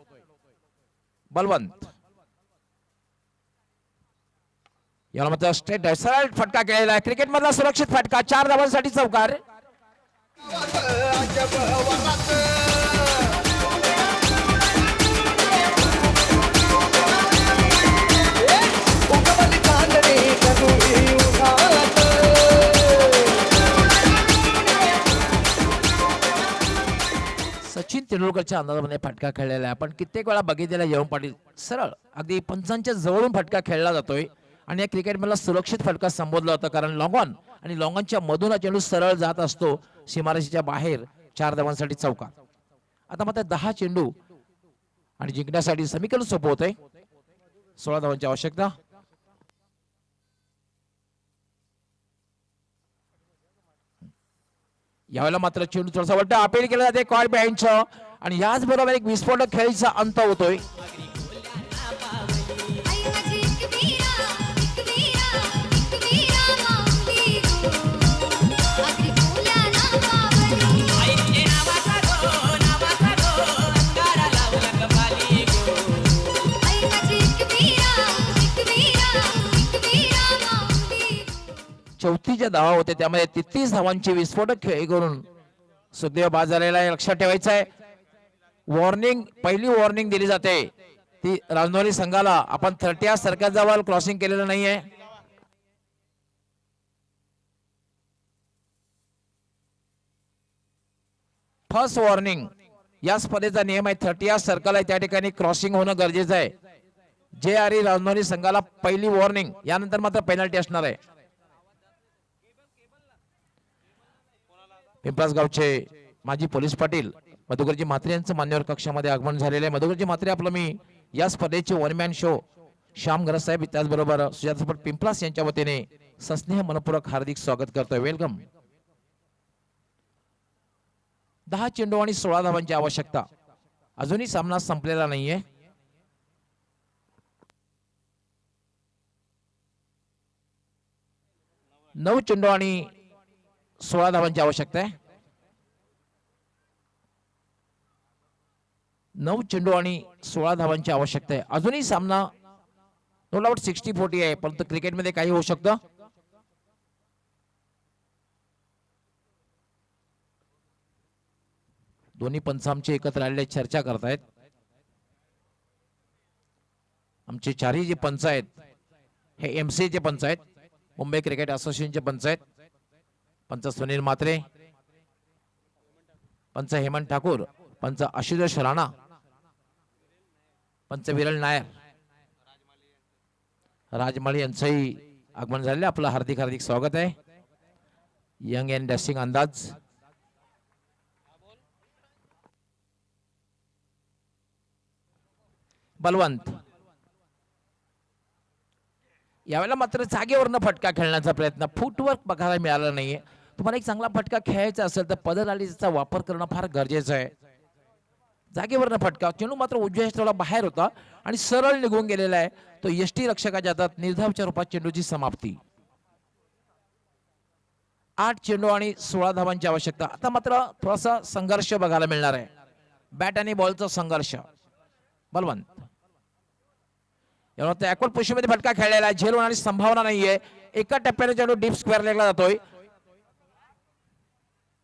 बलवंत याला मात्र स्ट्रेट सरळ फटका केलेला आहे. क्रिकेट मधला सुरक्षित फटका. 4 धावांसाठी चौकार. सचिन तेंडुलकरच्या अंदाजामध्ये फटका खेळलेला आहे. पण कित्येक वेळा बघितलेला येऊन पाटील सरळ अगदी पंचांच्या जवळून फटका खेळला जातोय आणि या क्रिकेटमधला सुरक्षित फटका संबोधला होता, कारण लॉंग ऑन आणि लॉंग ऑनच्या मधून हा चेंडू सरळ जात असतो सीमारेषेच्या बाहेर. 4 धावांसाठी चौकार. आता मात्र 10 चेंडू आणि जिंकण्यासाठी समीकरण सोपं होतंय. 16 धावांची आवश्यकता. यावेळेला मात्र चेंडू थोडासा वरटा अपील केलं जाते कॉल बिहाइंडचं आणि याच बरोबर एक विस्फोटक खेळीचा अंत होतोय. चौथीच्या धावा होते, त्यामध्ये 33 धावांची विस्फोटक खेळी करून सुखदेव बाद झालेला आहे. लक्षात ठेवायचं आहे. वॉर्निंग, पहिली वॉर्निंग दिली जाते ती राजनोरी संघाला आपण 30 सर्कलजवळ क्रॉसिंग केलेलं नाहीये. फर्स्ट वॉर्निंग या स्पर्धेचा नियम आहे 30 सर्कल आहे त्या ठिकाणी क्रॉसिंग होणं गरजेचं आहे. जे आरी राजनोरी संघाला पहिली वॉर्निंग, यानंतर मात्र पेनल्टी असणार आहे. पिंपळास गावचे माजी पोलीस पाटील मधुकरजी म्हात्रे यांचं मान्यवर कक्षामध्ये आगमन झालेलं आहे. मधुकरजी म्हात्रे आपलं मी या स्पर्धेचे वन मॅन शो श्याम घरत साहेब त्याचबरोबर सुजाता स्पोर्ट पिंपळास यांच्या वतीने सस्नेह मनपूर्वक हार्दिक स्वागत करतोय. वेलकम. 10 चेंडू आणि 16 धावांची आवश्यकता. अजूनही सामना संपलेला नाहीये. नऊ चेंडू आणि 16 धावांची आवश्यकता आहे. 9 चेंडू आणि 16 धावांची आवश्यकता आहे. अजूनही सामना नो डाऊट 60-40 आहे, परंतु क्रिकेटमध्ये काही होऊ शकतं. दोन्ही पंच आमचे एकत्र आलेले चर्चा करतायत. आमचे चारही जे पंच आहेत हे एमसीए चे पंच आहेत, मुंबई क्रिकेट असोसिएशनचे पंच आहेत. पंच सुनील म्हात्रे, पंच हेमंत ठाकूर, पंच आशुतोष राणा, पंच विरल नायर, राजमाळी यांचंही आगमन झालेलं. आपलं हार्दिक हार्दिक स्वागत आहे. यंग अँड डॅशिंग अंदाज. बलवंत यावेळेला मात्र जागेवरनं फटका खेळण्याचा प्रयत्न, फुटवर्क बघायला मिळाला नाहीये. तुम्हाला एक चांगला फटका खेळायचा असेल तर पदरालीचा वापर करणं फार गरजेचं आहे. जागेवरनं फटका, चेंडू मात्र उजव्या क्षेत्राला बाहेर होता आणि सरळ निघून गेलेला आहे. तो यष्टी रक्षकाच्या हातात निर्धावच्या रूपात चेंडूची समाप्ती. 8 चेंडू आणि 16 धावांची आवश्यकता. आता मात्र थोडासा संघर्ष बघायला मिळणार आहे. बॅट आणि बॉलचा संघर्ष. बलवंत ऍक्वर्ड पोझिशनमध्ये फटका खेळलेला आहे. झेल होण्याची संभावना नाहीये. एका टप्प्याने चेंडू डीप स्क्वेअर लेगला जातोय,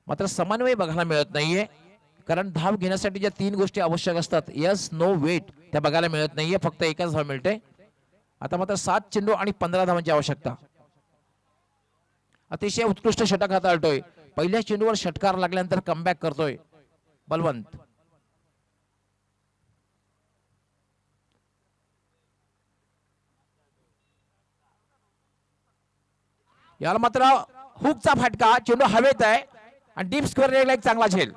मात्र समन्वय बघायला मिळत नाहीये. कारण धाव घेण्यासाठी ज्या 3 गोष्टी आवश्यक असतात, यस नो वेट, त्या बघायला मिळत नाहीये. फक्त एकच धाव मिळते. आता मात्र 7 चेंडू आणि 15 धावांची आवश्यकता. अतिशय उत्कृष्ट षटक हाताळतोय. पहिल्या चेंडूवर षटकार लागल्यानंतर कमबॅक करतोय बलवंत. याला मात्र हुकचा फटका, चेंडू हवेत आहे आणि डीप स्क्वेअर लेगला एक चांगला झेल.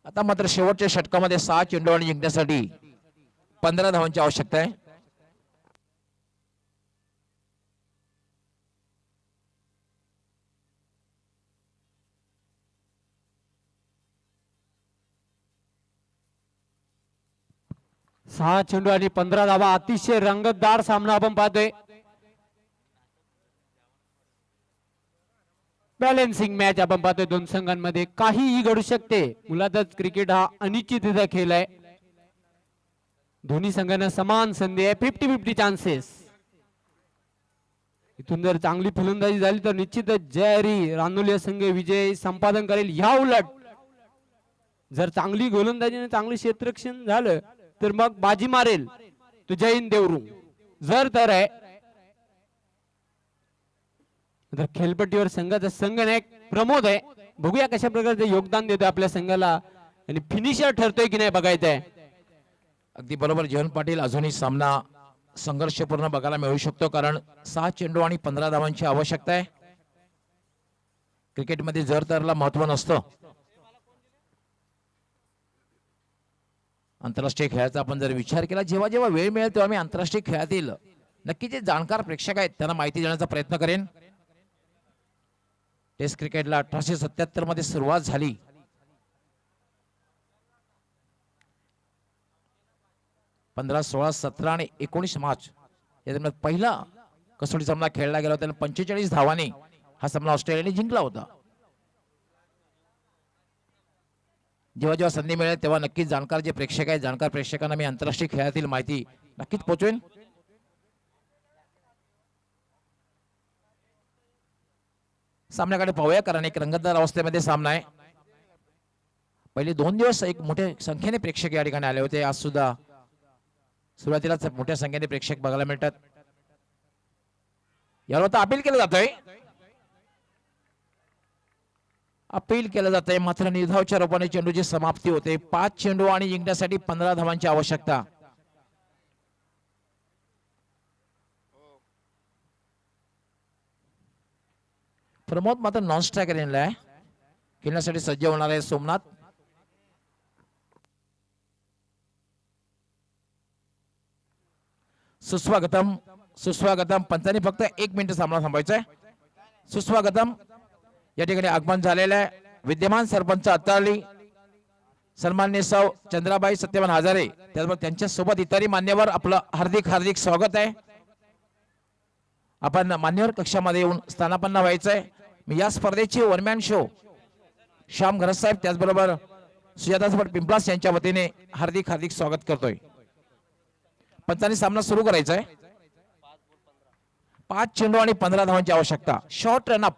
आता मात्र शेवटच्या षटकामध्ये 6 चेंडू आणि जिंकण्यासाठी 15 धावांची आवश्यकता आहे. सहा चेंडू आणि 15 धावा. अतिशय रंगतदार सामना आपण पाहतोय. बॅलन्सिंग मॅच आपण पाहतोय दोन संघांमध्ये. काहीही घडू शकते. मुळातच क्रिकेट हा अनिश्चिततेचा खेळ आहे. दोन्ही संघांना समान संधी आहे. 50-50 चान्सेस. इथून जर चांगली फलंदाजी झाली तर निश्चितच जयहरी रानोली संघ विजय संपादन करेल. ह्या उलट जर चांगली गोलंदाजीने चांगले क्षेत्ररक्षण झालं तर मग बाजी मारेल तो जैन देवरू. जर तर आहे तर खेळपट्टीवर संघाचा संघनायक प्रमोद आहे. बघूया कशा प्रकारचे योगदान देतोय आपल्या संघाला आणि फिनिशर ठरतोय की नाही बघायचं आहे. अगदी बरोबर जीवन पाटील. अजूनही सामना संघर्षपूर्ण बघायला मिळू शकतो, कारण 6 चेंडू आणि 15 धावांची आवश्यकता आहे. क्रिकेटमध्ये जर तरला महत्व नसतं. आंतरराष्ट्रीय खेळाचा आपण जर विचार केला, जेव्हा जेव्हा वेळ मिळेल तेव्हा मी आंतरराष्ट्रीय खेळातील नक्की जे जाणकार प्रेक्षक आहेत त्यांना माहिती देण्याचा प्रयत्न करेन. टेस्ट क्रिकेटला 1877 मध्ये सुरुवात झाली. पंधरा, 16, 17 आणि 19 मार्च या दरम्यान पहिला कसोटी सामना खेळला गेला होता. 45 धावांनी हा सामना ऑस्ट्रेलियाने जिंकला होता. जेव्हा जेव्हा संधी मिळेल तेव्हा नक्कीच जाणकार जे प्रेक्षक आहेत जाणकार प्रेक्षकांना मी आंतरराष्ट्रीय खेळातील माहिती नक्कीच पोहोचवेन. सामन्याकडे पाहूया कारण एक रंगतदार अवस्थेमध्ये सामना आहे. पहिले 2 दिवस एक मोठ्या संख्येने प्रेक्षक या ठिकाणी आले होते. आज सुद्धा सुरुवातीलाच मोठ्या संख्येने प्रेक्षक बघायला मिळतात. यावर आता अपील केलं जातंय. अपील केलं जातंय मात्र निर्धावच्या रूपाने चेंडूची समाप्ती होते. 5 चेंडू आणि जिंकण्यासाठी 15 धावांची आवश्यकता. प्रमोद मात्र नॉन स्ट्रायकर आहे. खेळण्यासाठी सज्ज होणार आहे सोमनाथ. सुस्वागतम सुस्वागतम. पंचांनी फक्त 1 मिनिट सामना थांबायचा आहे. सुस्वागतम या ठिकाणी आगमन झालेलं आहे. विद्यमान सरपंच अत्ताळी सन्माननीय सौ चंद्राबाई सत्यवान हजारे त्याचबरोबर त्यांच्या सोबत इतरही मान्यवर आपलं हार्दिक हार्दिक स्वागत आहे. आपण मान्यवर कक्षामध्ये येऊन स्थानापन्न व्हायचंय. मी या स्पर्धेची वनमॅन शो श्याम घरत साहेब त्याचबरोबर सुजाता स्पोर्ट पिंपलास यांच्या वतीने हार्दिक हार्दिक स्वागत करतोय. पंचांनी सामना सुरू करायचा आहे. 5 चेंडू आणि 15 धावांची आवश्यकता. Short run up.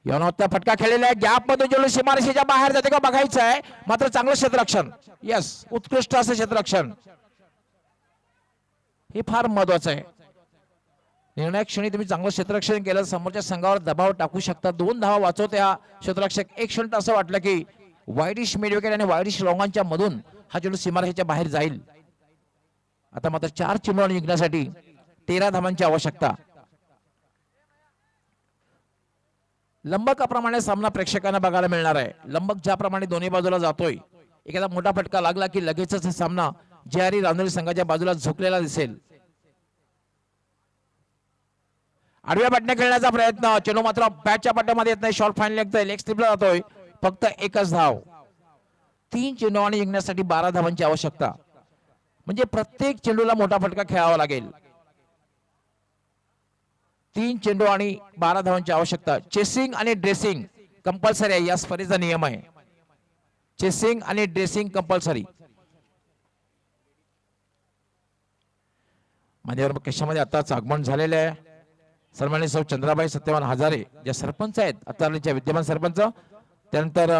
योनोत्ता फटका खेळलेला आहे. गॅप मध्ये चेंडू सीमारेषेच्या बाहेर जाते का बघायचं आहे. मात्र चांगलं क्षेत्ररक्षण. यस उत्कृष्ट असं क्षेत्ररक्षण. हे फार महत्वाचं आहे. निर्णायक क्षणी तुम्ही चांगलं क्षेत्ररक्षण केलं समोरच्या संघावर दबाव टाकू शकता. 2 धावा वाचवते हा क्षेत्ररक्षक. एक क्षण असं वाटलं की वाईडिश मिड विकेट आणि वाईडिश लॉंगांच्या मधून हा चेंडू सीमारेषेच्या बाहेर जाईल. आता मात्र 4 चेंडू आणि जिंकण्यासाठी 13 धावांची आवश्यकता. लंबकाप्रमाणे सामना प्रेक्षकांना बघायला मिळणार आहे. लंबक ज्याप्रमाणे दोन्ही बाजूला जातोय एखादा मोठा फटका लागला की लगेचच हा सामना JRE रांजोळी संघाच्या बाजूला झुकलेला दिसेल. आडव्या बटण्या खेळण्याचा प्रयत्न. चेंडू मात्र बॅटच्या पट्ट्यामध्ये येत नाही. शॉर्ट फाईन लेग स्ट्रिपला जातोय. फक्त एकच धाव. 3 चेंडू आणि जिंकण्यासाठी 12 धावांची आवश्यकता. म्हणजे प्रत्येक चेंडूला मोठा फटका खेळावा लागेल. 3 चेंडू आणि 12 धावांची आवश्यकता. चेसिंग आणि ड्रेसिंग कंपल्सरी आहे. या स्पर्धेचा नियम आहे. चेसिंग आणि ड्रेसिंग कंपल्सरी. मान्यवर कशामध्ये आताच आगमन झालेलं आहे. सन्माननीय सौ चंद्राबाई सत्यवान हजारे ज्या सरपंच आहेत अत्तारलीच्या विद्यमान सरपंच. त्यानंतर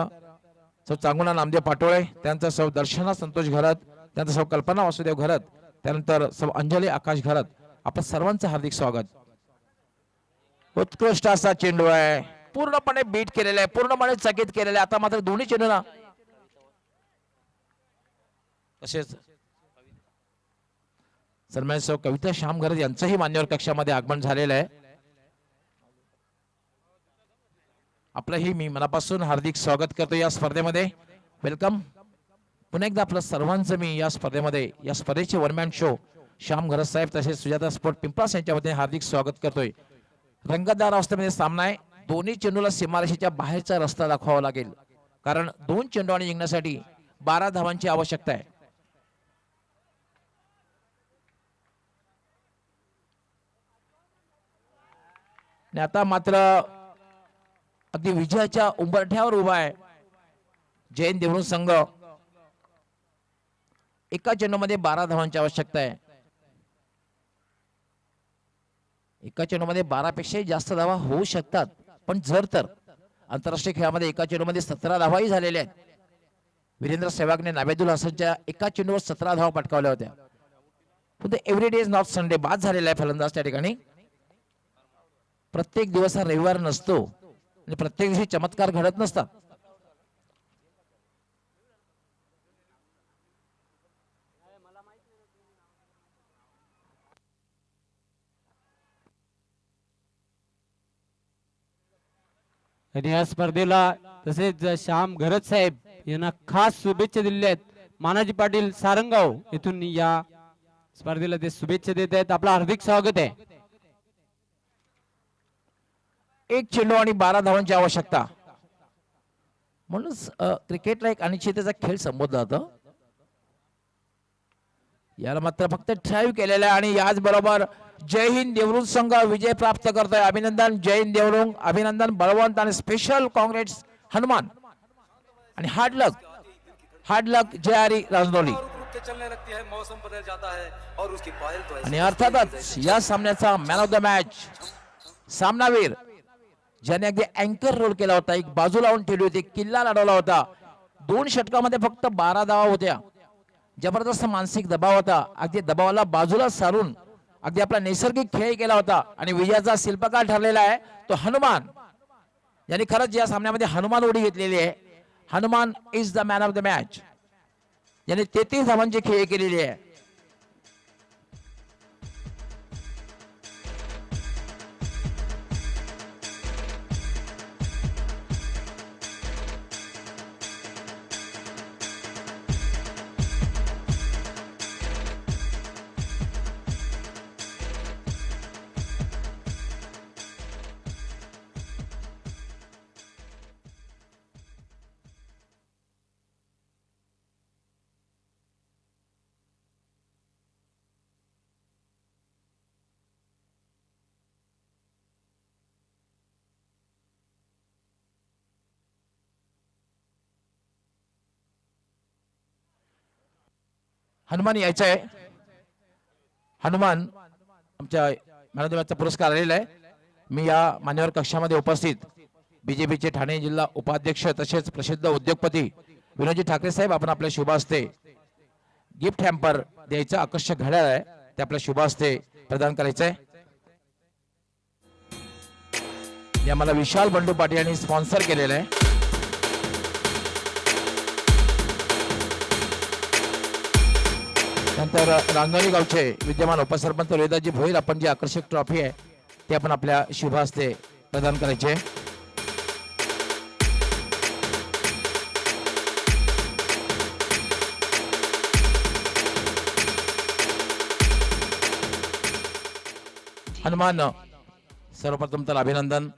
सौ चांगुणा नामदेव पाटोळे. त्यानंतर सौ दर्शना संतोष घरत. त्यानंतर सौ कल्पना वासुदेव घरत. त्यानंतर सौ अंजली आकाश घरत. आपण सर्वांचं हार्दिक स्वागत. उत्कृष्ट असा चेंडू आहे. पूर्णपणे बीट केलेला आहे. पूर्णपणे चकित केलेला आहे. आता मात्र दोन्ही चेंडूना तसेच सन्माननीय सौ कविता श्याम घरत यांचंही मान्यवर कक्षामध्ये आगमन झालेलं आहे. आपलंही मी मनापासून हार्दिक स्वागत करतो या स्पर्धेमध्ये. वेलकम. पुन्हा एकदा आपलं सर्वांचं मी या स्पर्धेमध्ये या स्पर्धेचे वनमॅन शो श्याम घरत साहेब तसेच सुजाता स्पोर्ट पिंपळास यांच्या वतीने हार्दिक स्वागत करतोय. रंगतदार अवस्थेमध्ये सामना आहे. दोन्ही चेंडूला सीमारेषेच्या बाहेरचा रस्ता दाखवावा लागेल कारण 2 चेंडू आणि जिंकण्यासाठी 12 धावांची आवश्यकता आहे. आणि आता मात्र अगदी विजयाच्या उंबरठ्यावर उभा आहे जैन देवरुख संघ. एका चेंडूमध्ये 12 धावांची आवश्यकता आहे. एका चेंडूमध्ये 12 पेक्षाही जास्त धावा होऊ शकतात. पण जर तर आंतरराष्ट्रीय खेळामध्ये एका चेंडूमध्ये 17 धावाही झालेल्या आहेत. वीरेंद्र सेहवागने नावेदुल हसनच्या एका चेंडूवर 17 धावा पटकावल्या होत्या. पण every day is not Sunday. बाद झालेला आहे फलंदाज त्या ठिकाणी. प्रत्येक दिवस हा रविवार नसतो आणि प्रत्येक दिवशी चमत्कार घडत नसतात. आणि या स्पर्धेला तसेच श्याम घरत साहेब यांना खास शुभेच्छा दिल्या आहेत. मानाजी पाटील सारंगाव येथून या स्पर्धेला ते शुभेच्छा देत आहेत. आपलं हार्दिक स्वागत आहे. 1 चेंडू आणि 12 धावांची आवश्यकता. म्हणूनच क्रिकेटला एक अनिश्चिततेचा खेळ संबोधला जातो. याला मात्र फक्त ड्राईव्ह केलेला आहे आणि याचबरोबर जय हिंद देवरुख संघ विजय प्राप्त करतोय. अभिनंदन जय हिंद देवरुख. अभिनंदन बळवंत आणि स्पेशल काँग्रेट्स हनुमान आणि हार्ड लक जयारी राजनोली. के चलने लगती है, मौसम बदल जाता है और उसकी पायल तो ऐसी आणि अर्थातच या सामन्याचा मॅन ऑफ द मॅच सामनावीर ज्याने अगदी अँकर रोल केला होता, एक बाजू लावून ठेवली होती, किल्ला लढवला होता. 2 षटकामध्ये फक्त 12 धावा होत्या. जबरदस्त मानसिक दबाव होता. अगदी दबावाला बाजूला सारून अगदी आपला नैसर्गिक खेळ केला होता आणि विजयाचा शिल्पकार ठरलेला आहे तो हनुमान. यांनी खरंच या सामन्यामध्ये हनुमान उडी घेतलेली आहे. Hanuman is the man of the match. याने 33 धावांची खेळी केलेली आहे. हनुमान यायचं आहे. हनुमान आमच्या मॅन ऑफ द मॅचचा पुरस्कार आलेला आहे. मी या मान्यवर कक्षामध्ये उपस्थित बीजेपीचे ठाणे जिल्हा उपाध्यक्ष तसेच प्रसिद्ध उद्योगपती विनोदजी ठाकरे साहेब आपण आपल्या शुभ हस्ते गिफ्ट हॅम्पर द्यायचं आकर्षक घड्याळ आहे ते आपल्या शुभ हस्ते प्रदान करायचं आहे. हे आम्हाला विशाल बंडू पाटील यांनी स्पॉन्सर केलेलं आहे. नंतर रांगोली गावचे विद्यमान उपसरपंच रोहिदाजी भोईर आपण जी आकर्षक ट्रॉफी आहे ती आपण आपल्या शुभ हस्ते प्रदान करायचे. हनुमान सर्वप्रथम तर अभिनंदन.